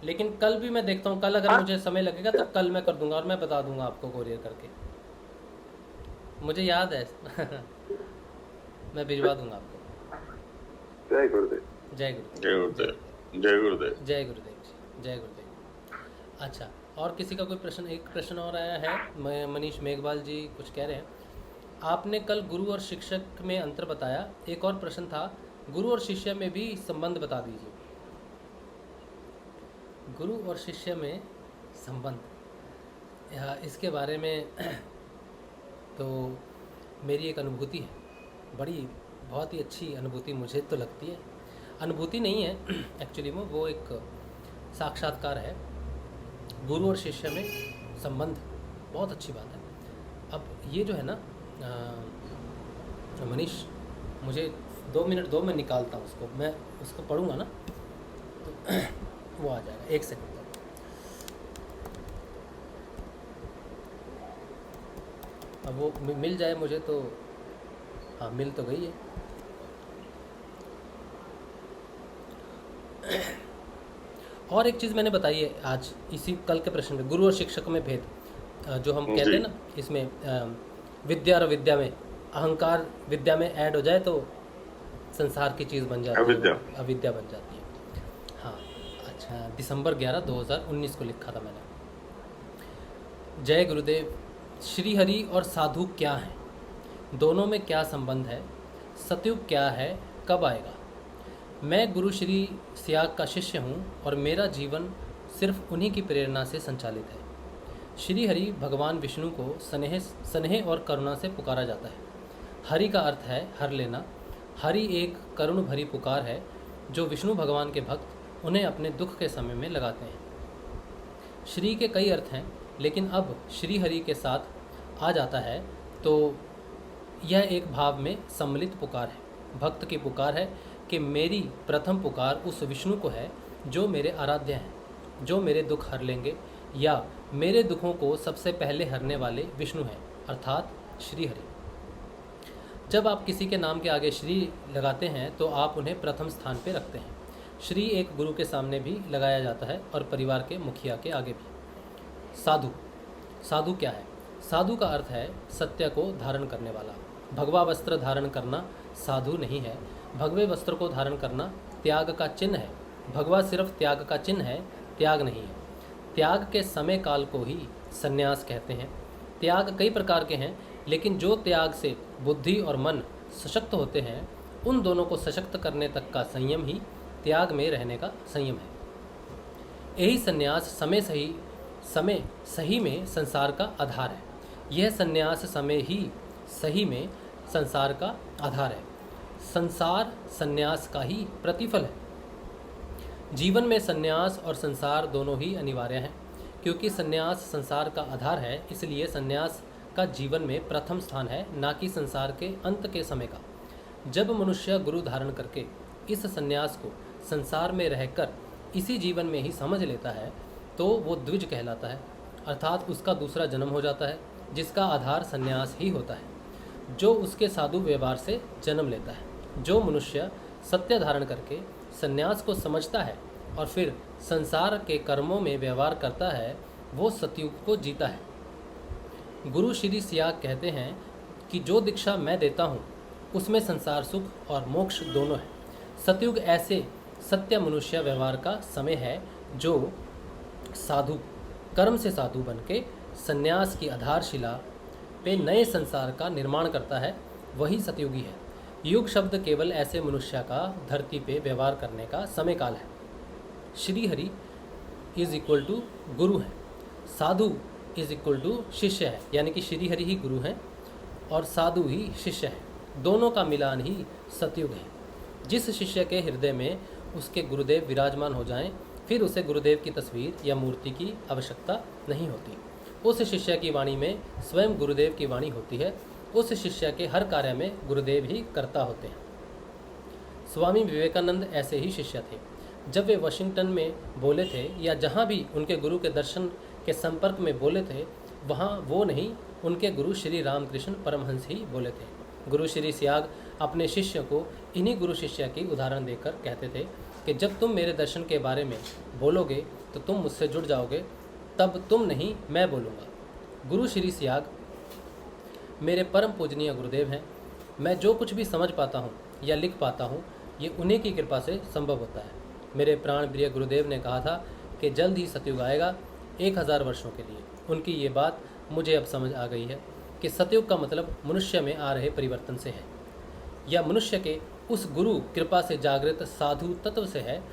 लेकिन कल भी मैं देखता हूँ। कल अगर मुझे समय लगेगा तो कल मैं कर दूंगा, और मैं बता दूंगा आपको कोरियर करके, मुझे याद है। मैं भिजवा दूंगा आपको। जय गुरुदेव। जय गुरुदेव। जय गुरुदेव। जय गुरुदेव। जय गुरुदेव जी, जय गुरुदेव। अच्छा, और किसी का कोई प्रश्न? एक प्रश्न और आया है, मनीष मेघवाल जी कुछ कह रहे हैं। आपने कल गुरु और शिक्षक में अंतर बताया, एक और प्रश्न था, गुरु और शिष्य में भी संबंध बता दीजिए। गुरु और शिष्य में संबंध, इसके बारे में तो मेरी एक अनुभूति है, बड़ी बहुत ही अच्छी अनुभूति मुझे तो लगती है। अनुभूति नहीं है एक्चुअली में, वो एक साक्षात्कार है। गुरु और शिष्य में संबंध बहुत अच्छी बात है। अब ये जो है ना मनीष, मुझे 2 मिनट दो, मैं निकालता हूँ उसको, मैं उसको पढ़ूँगा ना तो वो आ जाएगा। 1 सेकंड। अब वो मिल जाए मुझे तो, हाँ मिल तो गई है। और एक चीज़ मैंने बताई है आज इसी कल के प्रश्न में, गुरु और शिक्षक में भेद, जो हम कहते हैं ना, इसमें विद्या और विद्या में, अहंकार विद्या में ऐड हो जाए तो संसार की चीज़ बन जाती है, अविद्या बन जाती है। हाँ, अच्छा, दिसंबर 11, 2019 को लिखा था मैंने। जय गुरुदेव। श्री हरि और साधु क्या हैं? दोनों में क्या संबंध है? सतयुग क्या है? कब आएगा? मैं गुरु श्री सियाग का शिष्य हूँ और मेरा जीवन सिर्फ उन्हीं की प्रेरणा से संचालित है। श्री हरि भगवान विष्णु को स्नेह और करुणा से पुकारा जाता है। हरि का अर्थ है हर लेना। हरि एक करुण भरी पुकार है जो विष्णु भगवान के भक्त उन्हें अपने दुख के समय में लगाते हैं। श्री के कई अर्थ हैं, लेकिन अब श्री हरि के साथ आ जाता है तो यह एक भाव में सम्मिलित पुकार है। भक्त की पुकार है कि मेरी प्रथम पुकार उस विष्णु को है जो मेरे आराध्य हैं, जो मेरे दुख हर लेंगे, या मेरे दुखों को सबसे पहले हरने वाले विष्णु हैं, अर्थात श्री हरि। जब आप किसी के नाम के आगे श्री लगाते हैं तो आप उन्हें प्रथम स्थान पर रखते हैं। श्री एक गुरु के सामने भी लगाया जाता है और परिवार के मुखिया के आगे भी। साधु, साधु क्या है? साधु का अर्थ है सत्य को धारण करने वाला। भगवा वस्त्र धारण करना साधु नहीं है। भगवे वस्त्र को धारण करना त्याग का चिन्ह है। भगवा सिर्फ त्याग का चिन्ह है, त्याग नहीं है। त्याग के समय काल को ही संन्यास कहते हैं। त्याग कई प्रकार के हैं, लेकिन जो त्याग से बुद्धि और मन सशक्त होते हैं, उन दोनों को सशक्त करने तक का संयम ही त्याग में रहने का संयम है। यही संन्यास समय सही में संसार का आधार है। यह संन्यास समय ही सही में संसार का आधार है। संसार संन्यास का ही प्रतिफल है। जीवन में संन्यास और संसार दोनों ही अनिवार्य हैं। क्योंकि संन्यास संसार का आधार है, इसलिए संन्यास का जीवन में प्रथम स्थान है, ना कि संसार के अंत के समय का। जब मनुष्य गुरु धारण करके इस संन्यास को संसार में रहकर इसी जीवन में ही समझ लेता है तो वो द्विज कहलाता है, अर्थात उसका दूसरा जन्म हो जाता है, जिसका आधार संन्यास ही होता है, जो उसके साधु व्यवहार से जन्म लेता है। जो मनुष्य सत्य धारण करके संन्यास को समझता है और फिर संसार के कर्मों में व्यवहार करता है, वो सतयुग को जीता है। गुरु श्री सियाग कहते हैं कि जो दीक्षा मैं देता हूँ उसमें संसार सुख और मोक्ष दोनों है। सतयुग ऐसे सत्य मनुष्य व्यवहार का समय है, जो साधु कर्म से साधु बन के संन्यास की आधारशिला पे नए संसार का निर्माण करता है, वही सतयुगी है। युग शब्द केवल ऐसे मनुष्य का धरती पे व्यवहार करने का समय काल है। Shri Hari is equal to guru है, साधु इज इक्वल टू शिष्य है, यानी कि श्री हरि ही गुरु हैं और साधु ही शिष्य है। दोनों का मिलान ही सतयुग है। जिस शिष्य के हृदय में उसके गुरुदेव विराजमान हो जाएं, फिर उसे गुरुदेव की तस्वीर या मूर्ति की आवश्यकता नहीं होती। उस शिष्य की वाणी में स्वयं गुरुदेव की वाणी होती है। उस शिष्य के हर कार्य में गुरुदेव ही कर्ता होते हैं। स्वामी विवेकानंद ऐसे ही शिष्य थे। जब वे वाशिंगटन में बोले थे या जहाँ भी उनके गुरु के दर्शन के संपर्क में बोले थे, वहाँ वो नहीं, उनके गुरु श्री रामकृष्ण परमहंस ही बोले थे। गुरु श्री स्याग अपने शिष्य को इन्हीं गुरु शिष्य की उदाहरण देकर कहते थे कि जब तुम मेरे दर्शन के बारे में बोलोगे तो तुम मुझसे जुड़ जाओगे, तब तुम नहीं मैं बोलूँगा। गुरु श्री स्याग मेरे परम पूजनीय गुरुदेव हैं। मैं जो कुछ भी समझ पाता हूँ या लिख पाता हूँ, ये उन्हीं की कृपा से संभव होता है। मेरे प्राण प्रिय गुरुदेव ने कहा था कि जल्द ही सतयुग आएगा, 1000 वर्षों के लिए। उनकी ये बात मुझे अब समझ आ गई है कि सतयुग का मतलब मनुष्य में आ रहे परिवर्तन से है, या मनुष्य के उस गुरु कृपा से जागृत साधु तत्व से है,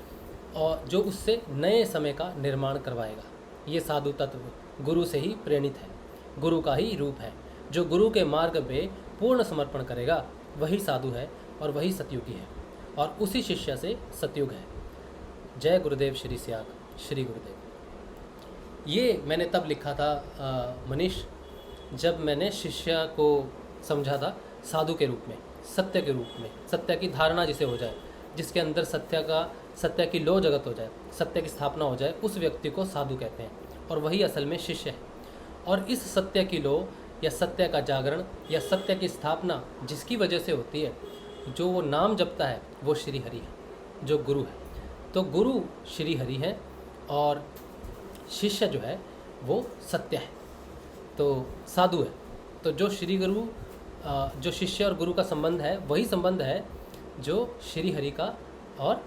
और जो उससे नए समय का निर्माण करवाएगा। ये साधु तत्व गुरु से ही प्रेरित है, गुरु का ही रूप है। जो गुरु के मार्ग पे पूर्ण समर्पण करेगा वही साधु है और वही सतयुगी है, और उसी शिष्य से सतयुग है। जय गुरुदेव श्री स्याग, श्री गुरुदेव। ये मैंने तब लिखा था मनीष, जब मैंने शिष्य को समझा था साधु के रूप में, सत्य के रूप में, सत्य की धारणा जिसे हो जाए, जिसके अंदर सत्य की लो जगत हो जाए, सत्य की स्थापना हो जाए, उस व्यक्ति को साधु कहते हैं, और वही असल में शिष्य है। और इस सत्य की लो या सत्य का जागरण या सत्य की स्थापना जिसकी वजह से होती है, जो वो नाम जपता है, वो श्री हरि है, जो गुरु है। तो गुरु श्री हरि है और शिष्य जो है वो सत्य है, तो साधु है। तो जो श्री गुरु, जो शिष्य और गुरु का संबंध है, वही संबंध है जो श्री हरि का और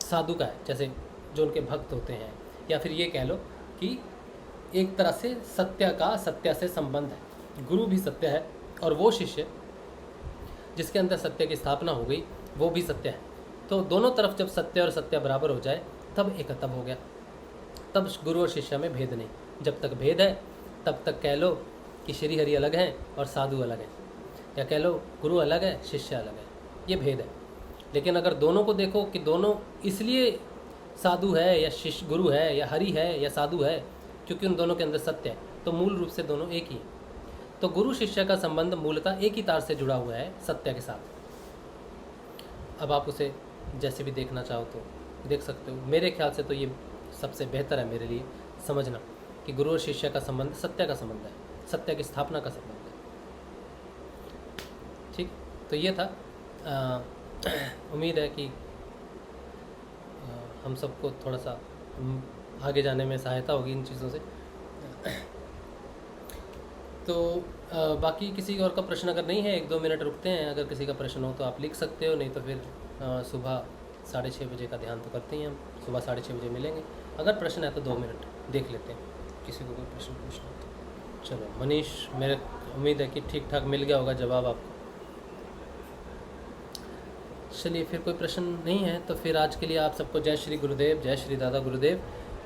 साधु का है। जैसे जो उनके भक्त होते हैं, या फिर ये कह लो कि एक तरह से सत्य का सत्य से संबंध है। गुरु भी सत्य है और वो शिष्य जिसके अंदर सत्य की स्थापना हो गई, वो भी सत्य है। तो दोनों तरफ जब सत्य और सत्य बराबर हो जाए, तब एक तब हो गया। तब गुरु और शिष्य में भेद नहीं। जब तक भेद है, तब तक कह लो कि श्री हरि अलग हैं और साधु अलग हैं, या कह लो गुरु अलग है, शिष्य अलग है। ये भेद है। लेकिन अगर दोनों को देखो कि दोनों इसलिए साधु है या शिष्य, गुरु है या हरि है या साधु है, क्योंकि उन दोनों के अंदर सत्य है, तो मूल रूप से दोनों एक ही है। तो गुरु शिष्य का संबंध मूलतः एक ही तार से जुड़ा हुआ है, सत्य के साथ। अब आप उसे जैसे भी देखना चाहो तो देख सकते हो। मेरे ख्याल से तो ये सबसे बेहतर है मेरे लिए समझना कि गुरु और शिष्य का संबंध सत्य का संबंध है, सत्य की स्थापना का संबंध है। ठीक, तो ये था। उम्मीद है कि हम सबको थोड़ा सा आगे जाने में सहायता होगी इन चीज़ों से। तो बाकी किसी और का प्रश्न अगर नहीं है, 1-2 मिनट रुकते हैं। अगर किसी का प्रश्न हो तो आप लिख सकते हो, नहीं तो फिर सुबह 6:30 बजे का ध्यान तो करते हैं हम, सुबह 6:30 बजे मिलेंगे। अगर प्रश्न है तो 2 मिनट देख लेते हैं, किसी को कोई प्रश्न पूछना हो तो। चलो मनीष, मेरे उम्मीद है कि ठीक ठाक मिल गया होगा जवाब आपको। चलिए, फिर कोई प्रश्न नहीं है तो फिर आज के लिए आप सबको जय श्री गुरुदेव, जय श्री दादा गुरुदेव।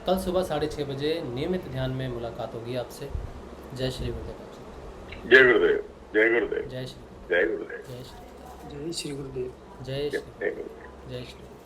कल सुबह 6:30 बजे नियमित ध्यान में मुलाकात होगी आपसे। जय श्री गुरुदेव। जय गुरुदेव, जय गुरुदेव, जय श्री, जय गुरुदेव, जय श्री, जय श्री गुरुदेव। जय श्री, जय गुरुदेव। जय श्री।